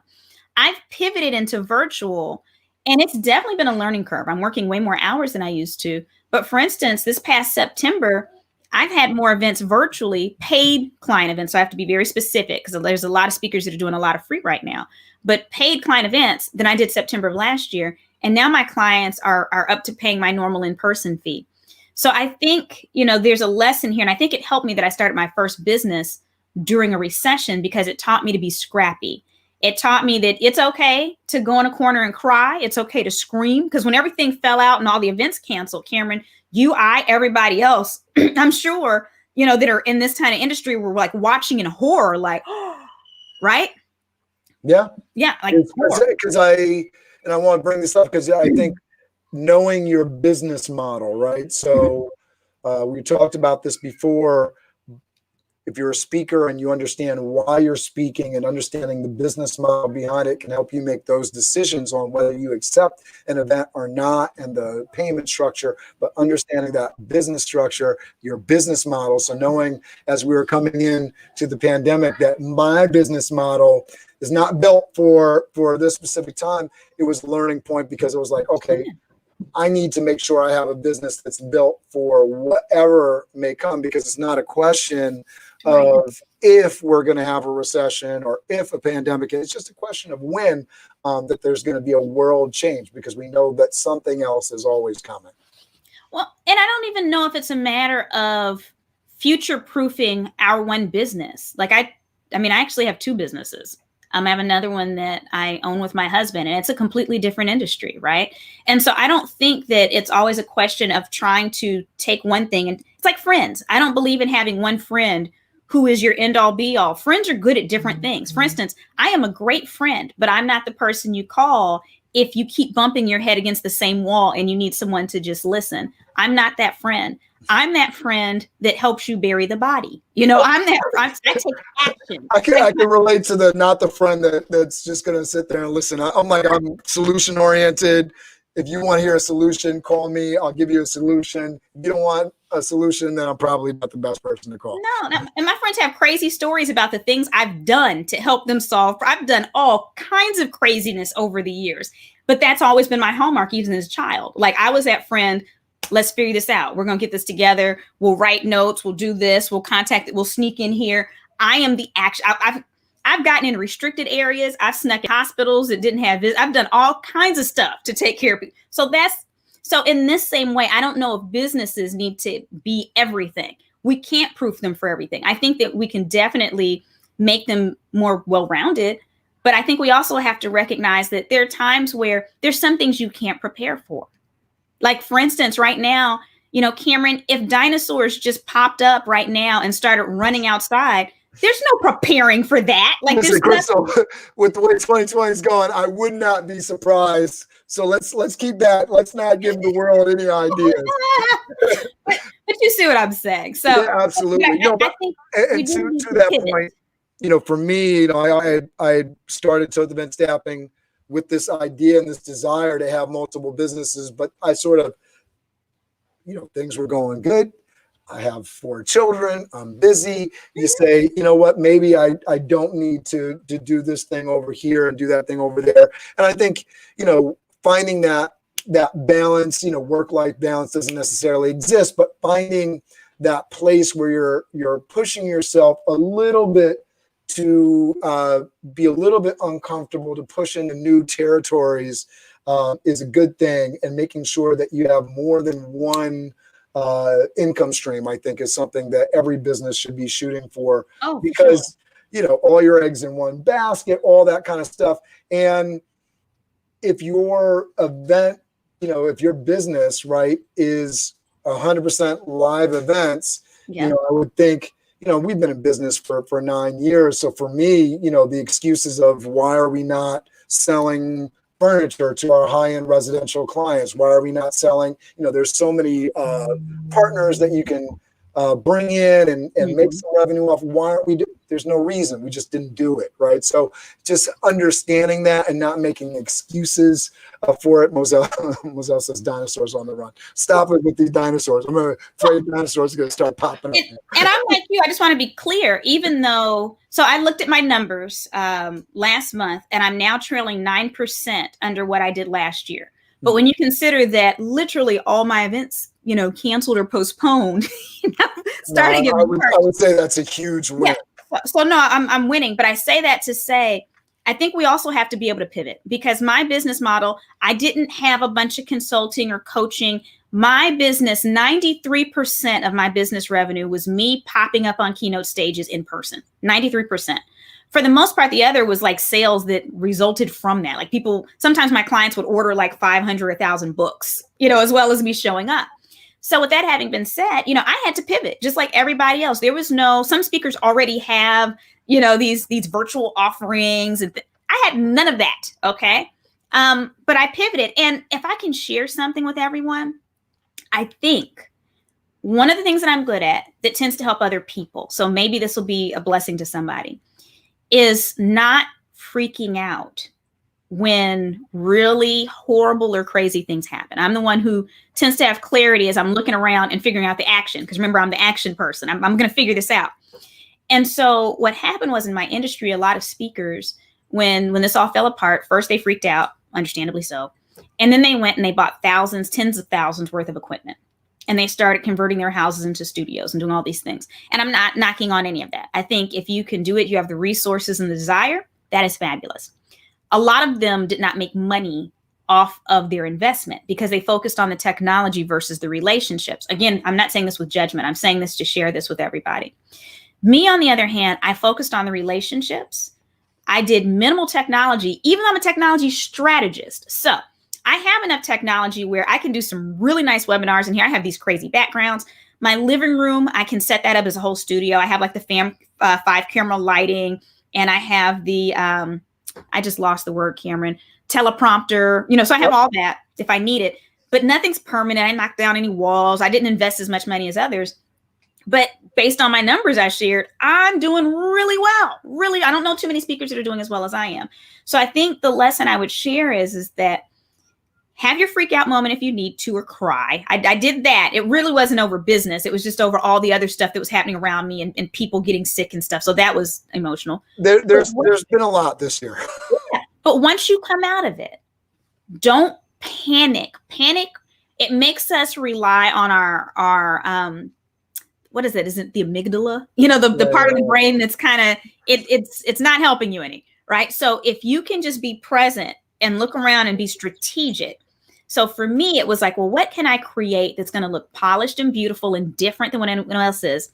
I've pivoted into virtual, and it's definitely been a learning curve. I'm working way more hours than I used to. But for instance, this past September, I've had more events virtually, paid client events. So I have to be very specific because there's a lot of speakers that are doing a lot of free right now, but paid client events than I did September of last year. And now my clients are up to paying my normal in-person fee. So I think, there's a lesson here. And I think it helped me that I started my first business during a recession because it taught me to be scrappy. It taught me that it's okay to go in a corner and cry. It's okay to scream because when everything fell out and all the events canceled, Cameron, everybody else, I'm sure, that are in this kind of industry were like watching in horror, like, right? Yeah. Yeah. Like, because I want to bring this up because I think knowing your business model, right? So we talked about this before. If you're a speaker and you understand why you're speaking and understanding the business model behind it can help you make those decisions on whether you accept an event or not and the payment structure, but understanding that business structure, your business model. So knowing as we were coming in to the pandemic that my business model is not built for this specific time, it was a learning point because it was like, okay, I need to make sure I have a business that's built for whatever may come because it's not a question of if we're going to have a recession or if a pandemic. It's just a question of when that there's going to be a world change because we know that something else is always coming. Well, and I don't even know if it's a matter of future-proofing our one business. Like I actually have 2 businesses. I have another one that I own with my husband, and it's a completely different industry, right? And so I don't think that it's always a question of trying to take one thing. And it's like friends. I don't believe in having one friend who is your end all be all. Friends are good at different things. For instance, I am a great friend, but I'm not the person you call if you keep bumping your head against the same wall and you need someone to just listen. I'm not that friend. I'm that friend that helps you bury the body. I take action. I can relate to not the friend that's just going to sit there and listen. I'm solution oriented. if you want to hear a solution, call me. I'll give you a solution. If you don't want a solution, then I'm probably not the best person to call. No, and my friends have crazy stories about the things I've done to help them solve. I've done all kinds of craziness over the years, but that's always been my hallmark, even as a child. Like I was that friend, let's figure this out. We're going to get this together. We'll write notes. We'll do this. We'll contact it. We'll sneak in here. I am the action. I've gotten in restricted areas. I've snuck in hospitals that didn't have this. I've done all kinds of stuff to take care of people. So in this same way, I don't know if businesses need to be everything. We can't proof them for everything. I think that we can definitely make them more well-rounded, but I think we also have to recognize that there are times where there's some things you can't prepare for. Like for instance, right now, Cameron, if dinosaurs just popped up right now and started running outside, there's no preparing for that. Like Listen, Crystal, with the way 2020 is going, I would not be surprised. So let's keep that. Let's not give the world any ideas. but you see what I'm saying. So yeah, absolutely. I think and to that point, for me, I started Toth Event Staffing with this idea and this desire to have multiple businesses, but I sort of, things were going good. I have 4 children. I'm busy. You say, you know what, maybe I don't need to do this thing over here and do that thing over there. And I think, finding that balance, work-life balance doesn't necessarily exist, but finding that place where you're pushing yourself a little bit to be a little bit uncomfortable, to push into new territories is a good thing. And making sure that you have more than one income stream, I think, is something that every business should be shooting for. Because, all your eggs in one basket, all that kind of stuff. And if your event, if your business, right, is 100% live events, I would think, we've been in business for 9 years. So for me, the excuses of why are we not selling furniture to our high-end residential clients? Why are we not selling? There's so many partners that you can bring in and make some revenue off. Why aren't we there's no reason. We just didn't do it, right? So just understanding that and not making excuses for it. Moselle says dinosaurs on the run. Stop it with these dinosaurs. I'm afraid dinosaurs are going to start popping up. And I'm like you. I just want to be clear, even though, so I looked at my numbers last month and I'm now trailing 9% under what I did last year. But when you consider that literally all my events, canceled or postponed, starting in March. I would say that's a huge win. Yeah. So no, I'm winning. But I say that to say, I think we also have to be able to pivot, because my business model, I didn't have a bunch of consulting or coaching. My business, 93% of my business revenue was me popping up on keynote stages in person, 93%. For the most part, the other was like sales that resulted from that. Like people, sometimes my clients would order like 500, 1,000 books, as well as me showing up. So with that having been said, I had to pivot just like everybody else. There was some speakers already have, these virtual offerings. And I had none of that. Okay. But I pivoted. And if I can share something with everyone, I think one of the things that I'm good at that tends to help other people, so maybe this will be a blessing to somebody, is not freaking out when really horrible or crazy things happen. I'm the one who tends to have clarity as I'm looking around and figuring out the action. Because remember, I'm the action person. I'm going to figure this out. And so what happened was in my industry, a lot of speakers, when this all fell apart, first they freaked out, understandably so. And then they went and they bought thousands, tens of thousands worth of equipment. And they started converting their houses into studios and doing all these things. And I'm not knocking on any of that. I think if you can do it, you have the resources and the desire, that is fabulous. A lot of them did not make money off of their investment because they focused on the technology versus the relationships. Again, I'm not saying this with judgment. I'm saying this to share this with everybody. Me, on the other hand, I focused on the relationships. I did minimal technology, even though I'm a technology strategist. So I have enough technology where I can do some really nice webinars in here. I have these crazy backgrounds. My living room, I can set that up as a whole studio. I have like the 5-camera lighting, and I have the, I just lost the word, Cameron, teleprompter, so I have all that if I need it, but nothing's permanent. I knocked down any walls. I didn't invest as much money as others, but based on my numbers I shared, I'm doing really well. Really, I don't know too many speakers that are doing as well as I am. So I think the lesson I would share is that have your freak out moment if you need to, or cry. I did that. It really wasn't over business. It was just over all the other stuff that was happening around me and people getting sick and stuff. So that was emotional. There's been a lot this year. Yeah. But once you come out of it, don't panic. Panic, it makes us rely on our what is it? Is it the amygdala? The part of the brain that's kind of, it's not helping you any, right? So if you can just be present and look around and be strategic. So for me, it was like, well, what can I create that's going to look polished and beautiful and different than what anyone else is?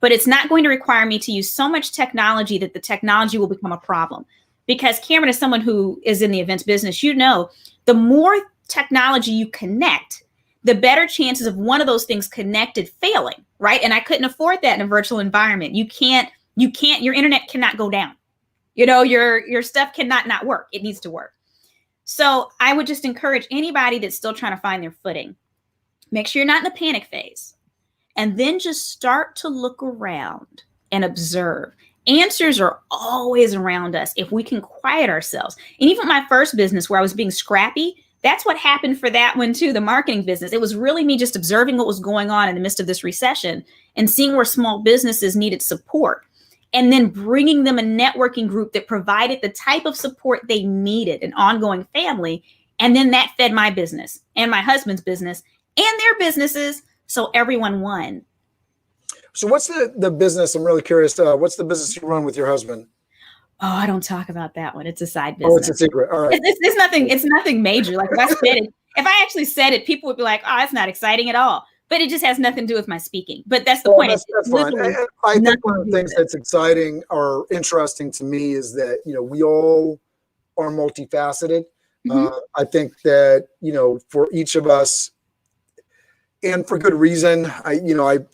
But it's not going to require me to use so much technology that the technology will become a problem. Because Cameron is someone who is in the events business. The more technology you connect, the better chances of one of those things connected failing, right? And I couldn't afford that in a virtual environment. You can't, your internet cannot go down. Your stuff cannot not work. It needs to work. So I would just encourage anybody that's still trying to find their footing, make sure you're not in the panic phase, and then just start to look around and observe. Answers are always around us if we can quiet ourselves. And even my first business where I was being scrappy, that's what happened for that one too, the marketing business. It was really me just observing what was going on in the midst of this recession and seeing where small businesses needed support. And then bringing them a networking group that provided the type of support they needed, an ongoing family. And then that fed my business and my husband's business and their businesses. So everyone won. So what's the business? I'm really curious. What's the business you run with your husband? Oh, I don't talk about that one. It's a side business. Oh, it's a secret. All right. It's nothing major. Like if I actually said it, people would be like, oh, that's not exciting at all. But it just has nothing to do with my speaking. But that's the point. That's fine. I think one of the things that's exciting or interesting to me is that, we all are multifaceted. Mm-hmm. I think that, for each of us, and for good reason,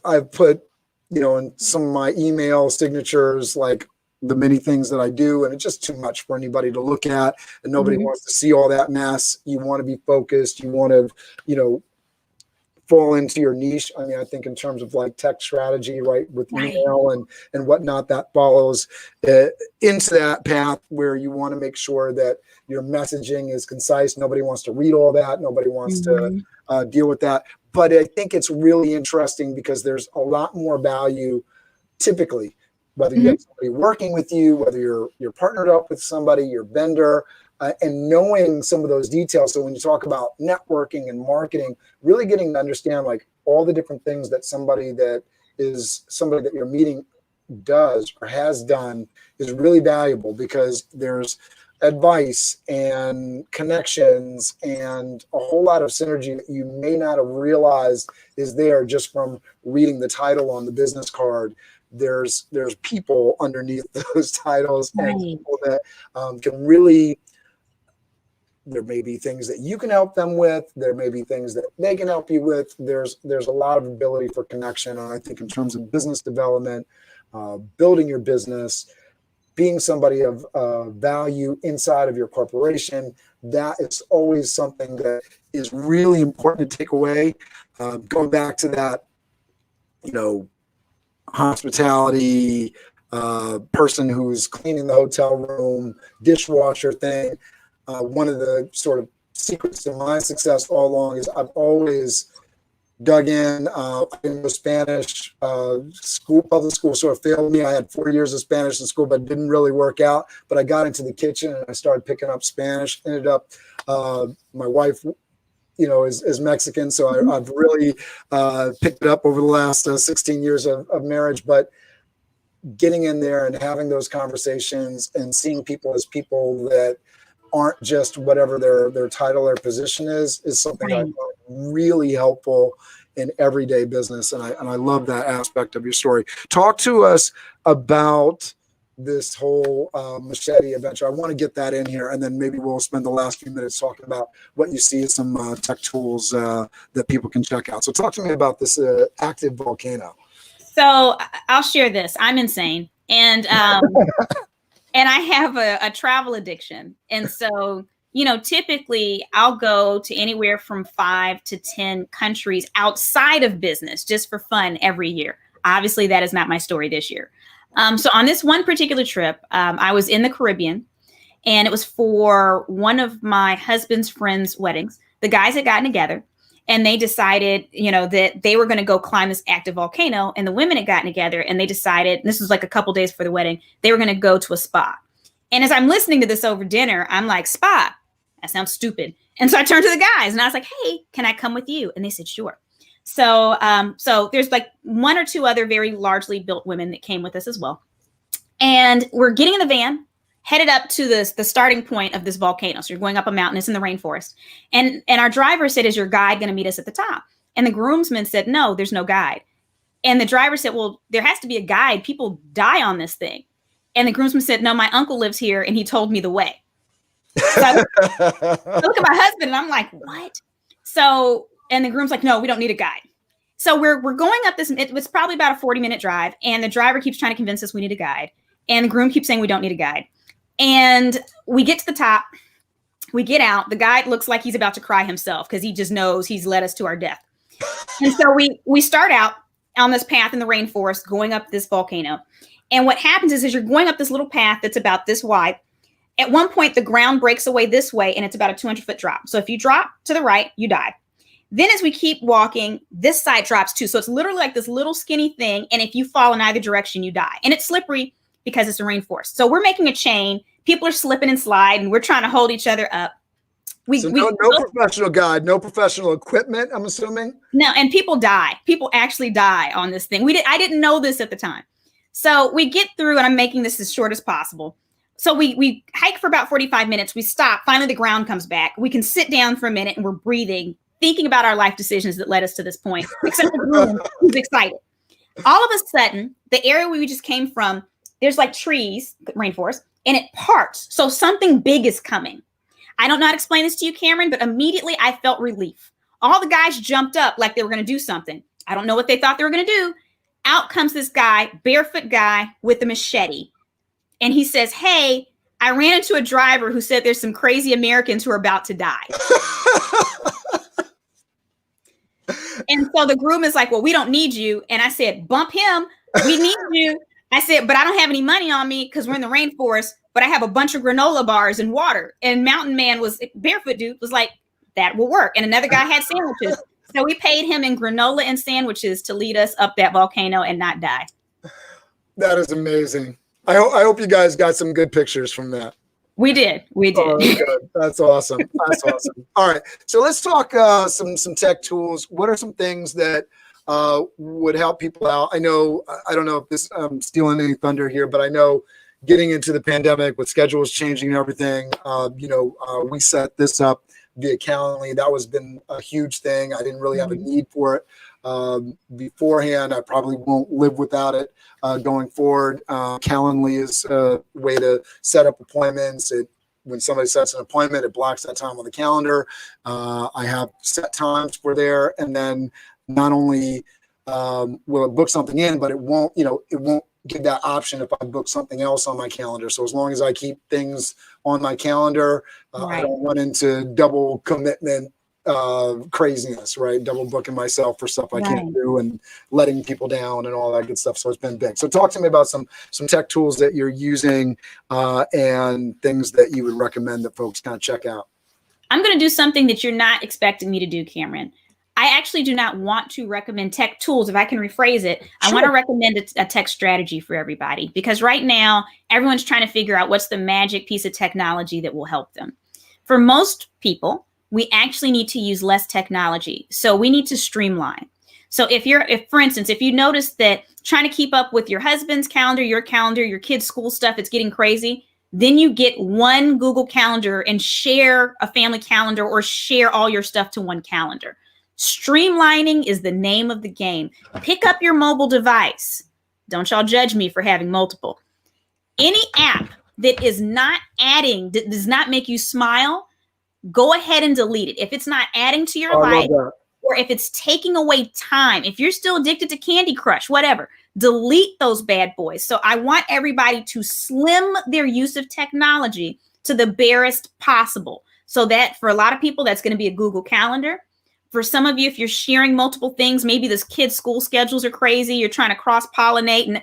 I've put, in some of my email signatures, like the many things that I do, and it's just too much for anybody to look at, and nobody wants to see all that mess. You want to be focused. You want to, fall into your niche. I mean, I think in terms of like tech strategy, right, with email and whatnot, that follows into that path where you want to make sure that your messaging is concise. Nobody wants to read all that. Nobody wants to deal with that. But I think it's really interesting because there's a lot more value typically, whether you have somebody working with you, whether you're partnered up with somebody, your vendor, and knowing some of those details. So when you talk about networking and marketing, really getting to understand like all the different things that somebody that you're meeting does or has done is really valuable, because there's advice and connections and a whole lot of synergy that you may not have realized is there just from reading the title on the business card. There's people underneath those titles, and people that can really, there may be things that you can help them with. There may be things that they can help you with. There's a lot of ability for connection. And I think in terms of business development, building your business, being somebody of value inside of your corporation, that is always something that is really important to take away. Going back to that, hospitality, person who's cleaning the hotel room, dishwasher thing. One of the sort of secrets to my success all along is I've always dug in. I didn't know Spanish. Public school sort of failed me. I had 4 years of Spanish in school, but it didn't really work out. But I got into the kitchen and I started picking up Spanish. Ended up, my wife, is Mexican, so I've really picked it up over the last 16 years of marriage. But getting in there and having those conversations and seeing people as people that aren't just whatever their title or position is something I find really helpful in everyday business. And I love that aspect of your story. Talk to us about this whole machete adventure. I want to get that in here, and then maybe we'll spend the last few minutes talking about what you see as some tech tools that people can check out. So talk to me about this active volcano. So I'll share this. I'm insane. And and I have a travel addiction. And so, typically I'll go to anywhere from 5 to 10 countries outside of business just for fun every year. Obviously, that is not my story this year. So on this one particular trip, I was in the Caribbean, and it was for one of my husband's friends' weddings. the guys had gotten together and they decided, that they were going to go climb this active volcano, and the women had gotten together and they decided, and this was like a couple days before the wedding, they were going to go to a spa. And as I'm listening to this over dinner, I'm like, spa, that sounds stupid. And so I turned to the guys and I was like, hey, can I come with you? And they said, sure. So there's like one or two other very largely built women that came with us as well. And we're getting in the van, headed up to the starting point of this volcano. So you're going up a mountain, it's in the rainforest. And our driver said, is your guide going to meet us at the top? And the groomsmen said, no, there's no guide. And the driver said, well, there has to be a guide. People die on this thing. And the groomsman said, no, my uncle lives here and he told me the way. So I look at my husband and I'm like, what? So, and the groom's like, no, we don't need a guide. So we're going up this, it was probably about a 40-minute drive. And the driver keeps trying to convince us we need a guide. And the groom keeps saying we don't need a guide. And we get to the top, we get out. The guide looks like he's about to cry himself because he just knows he's led us to our death. And so we start out on this path in the rainforest going up this volcano. And what happens is you're going up this little path that's about this wide. At one point, the ground breaks away this way and it's about a 200-foot drop. So if you drop to the right, you die. Then as we keep walking, this side drops too. So it's literally like this little skinny thing. And if you fall in either direction, you die. And it's slippery because it's a rainforest. So we're making a chain. People are slipping and sliding. We're trying to hold each other up. No professional guide, no professional equipment, I'm assuming? No, and people die. People actually die on this thing. I didn't know this at the time. So we get through, and I'm making this as short as possible. So we hike for about 45 minutes. We stop. Finally, the ground comes back. We can sit down for a minute, and we're breathing, thinking about our life decisions that led us to this point, except for the groom, who's excited. All of a sudden, the area we just came from, there's like trees, rainforest, and it parts. So something big is coming. I don't know how to explain this to you, Cameron, but immediately I felt relief. All the guys jumped up like they were going to do something. I don't know what they thought they were going to do. Out comes this guy, barefoot guy with a machete. And he says, hey, I ran into a driver who said there's some crazy Americans who are about to die. And so the groom is like, well, we don't need you. And I said, bump him. We need you. I said, but I don't have any money on me because we're in the rainforest, but I have a bunch of granola bars and water. And Mountain Man barefoot dude was like, that will work. And another guy had sandwiches. So we paid him in granola and sandwiches to lead us up that volcano and not die. That is amazing. I hope you guys got some good pictures from that. We did. Oh, good. That's awesome. That's awesome. All right. So let's talk some tech tools. What are some things that would help people out? I don't know if this I'm stealing any thunder here, but I know getting into the pandemic with schedules changing and everything, we set this up via Calendly. That was been a huge thing. I didn't really have a need for it beforehand. I probably won't live without it going forward. Calendly is a way to set up appointments. When somebody sets an appointment, it blocks that time on the calendar. I have set times for there, and then not only will it book something in, but it won't give that option if I book something else on my calendar. So as long as I keep things on my calendar, I don't run into double commitment craziness, right? Double booking myself for stuff I can't do and letting people down and all that good stuff. So it's been big. So talk to me about some tech tools that you're using and things that you would recommend that folks kind of check out. I'm going to do something that you're not expecting me to do, Cameron. I actually do not want to recommend tech tools. If I can rephrase it, I want to recommend a tech strategy for everybody, because right now everyone's trying to figure out what's the magic piece of technology that will help them. For most people, we actually need to use less technology. So we need to streamline. So if for instance, if you notice that trying to keep up with your husband's calendar, your kids' school stuff, it's getting crazy, then you get one Google Calendar and share a family calendar or share all your stuff to one calendar. Streamlining is the name of the game. Pick up your mobile device. Don't y'all judge me for having multiple. Any app that is not adding, that does not make you smile, go ahead and delete it. If it's not adding to your life, or if it's taking away time, if you're still addicted to Candy Crush, whatever, delete those bad boys. So I want everybody to slim their use of technology to the barest possible. So that for a lot of people, that's going to be a Google Calendar. For some of you, if you're sharing multiple things, maybe this kid's school schedules are crazy, you're trying to cross-pollinate, and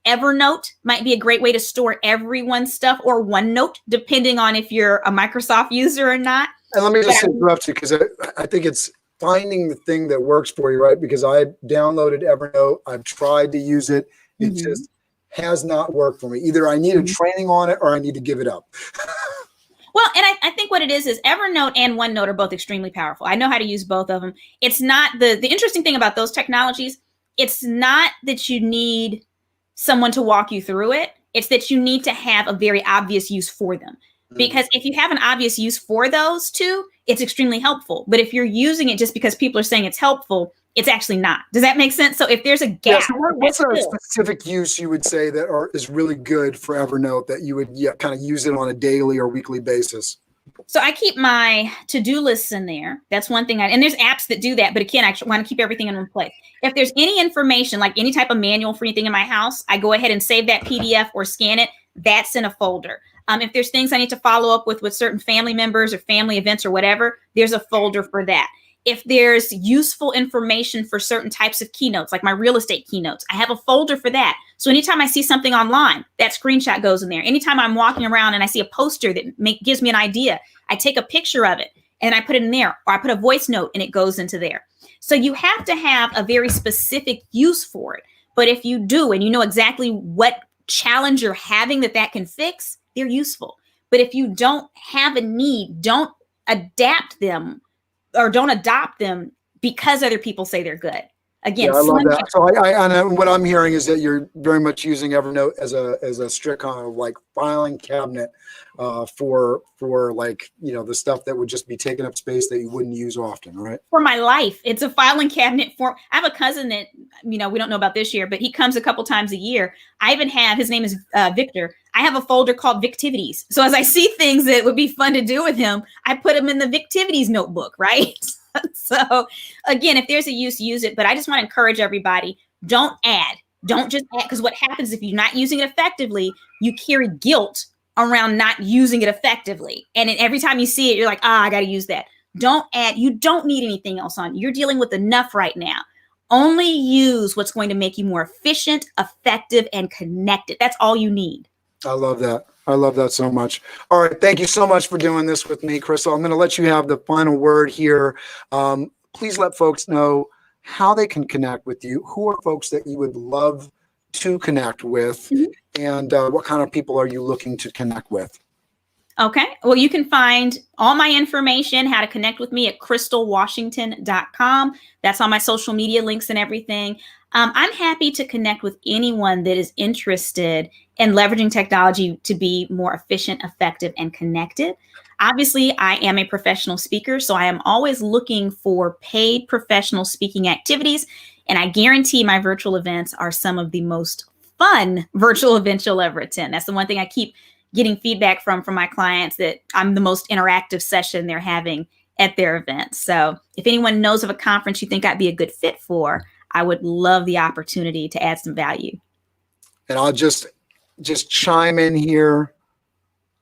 Evernote might be a great way to store everyone's stuff, or OneNote, depending on if you're a Microsoft user or not. And let me just interrupt you because I think it's finding the thing that works for you, right? Because I downloaded Evernote. I've tried to use it. It just has not worked for me. Either I need a training on it or I need to give it up. Well, and I think what it is Evernote and OneNote are both extremely powerful. I know how to use both of them. It's not the interesting thing about those technologies. It's not that you need someone to walk you through it. It's that you need to have a very obvious use for them. Because if you have an obvious use for those two, it's extremely helpful. But if you're using it just because people are saying it's helpful, it's actually not. Does that make sense? So if there's a gap, so what's a specific use you would say that is really good for Evernote that you would kind of use it on a daily or weekly basis? So I keep my to-do lists in there. That's one thing. And there's apps that do that. But again, I want to keep everything in one place. If there's any information, like any type of manual for anything in my house, I go ahead and save that PDF or scan it. That's in a folder. If there's things I need to follow up with certain family members or family events or whatever, there's a folder for that. If there's useful information for certain types of keynotes, like my real estate keynotes, I have a folder for that. So anytime I see something online, that screenshot goes in there. Anytime I'm walking around and I see a poster that gives me an idea, I take a picture of it and I put it in there, or I put a voice note and it goes into there. So you have to have a very specific use for it. But if you do, and you know exactly what challenge you're having that can fix, they're useful. But if you don't have a need, don't adapt them or don't adopt them because other people say they're good. Again, I love that. So I what I'm hearing is that you're very much using Evernote as a strict kind of like filing cabinet for like, the stuff that would just be taking up space that you wouldn't use often, right? For my life, it's a filing cabinet I have a cousin that, we don't know about this year, but he comes a couple times a year. I even have, his name is Victor. I have a folder called Victivities. So as I see things that would be fun to do with him, I put them in the Victivities notebook, right? So again, if there's a use it. But I just want to encourage everybody, don't add. Don't just add, because what happens if you're not using it effectively, you carry guilt around not using it effectively. And every time you see it, you're like, I got to use that. Don't add. You don't need anything else on. You're dealing with enough right now. Only use what's going to make you more efficient, effective, and connected. That's all you need. I love that. I love that so much. All right. Thank you so much for doing this with me, Crystal. I'm going to let you have the final word here. Please let folks know how they can connect with you. Who are folks that you would love to connect with? And what kind of people are you looking to connect with? Okay. Well, you can find all my information, how to connect with me at crystalwashington.com. That's on my social media links and everything. I'm happy to connect with anyone that is interested in leveraging technology to be more efficient, effective, and connected. Obviously, I am a professional speaker, so I am always looking for paid professional speaking activities. And I guarantee my virtual events are some of the most fun virtual events you'll ever attend. That's the one thing I keep getting feedback from my clients, that I'm the most interactive session they're having at their events. So if anyone knows of a conference you think I'd be a good fit for, I would love the opportunity to add some value. And I'll just chime in here.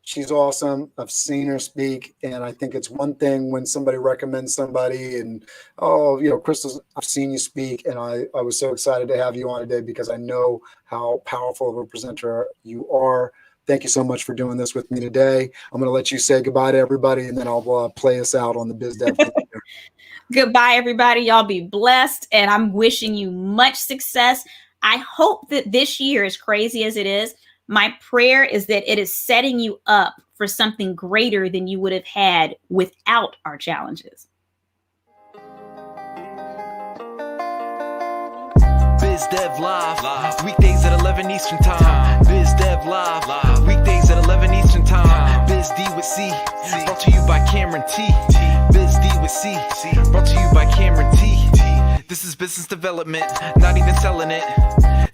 She's awesome. I've seen her speak, and I think it's one thing when somebody recommends somebody and, Crystal, I've seen you speak, and I was so excited to have you on today because I know how powerful of a presenter you are. Thank you so much for doing this with me today. I'm going to let you say goodbye to everybody, and then I'll play us out on the Biz Dev. Goodbye, everybody. Y'all be blessed, and I'm wishing you much success. I hope that this year, as crazy as it is, my prayer is that it is setting you up for something greater than you would have had without our challenges. Biz Dev Live, weekdays at 11 Eastern Time. Biz Dev Live, weekdays at 11 Eastern Time. Biz D with C, brought to you by Cameron T. Biz D with C, brought to you by Cameron T. This is business development, not even selling it.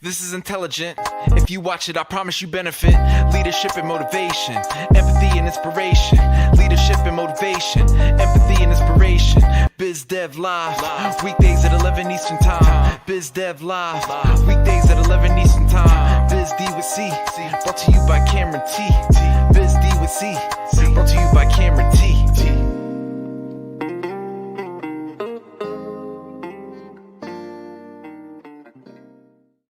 This is intelligent. If you watch it, I promise you benefit. Leadership and motivation, empathy and inspiration. Leadership and motivation, empathy and inspiration. Biz Dev Live, weekdays at 11 Eastern Time. Biz Dev Live, weekdays at 11 Eastern Time. Biz D with C, brought to you by Cameron T. Biz D with C, brought to you by Cameron T.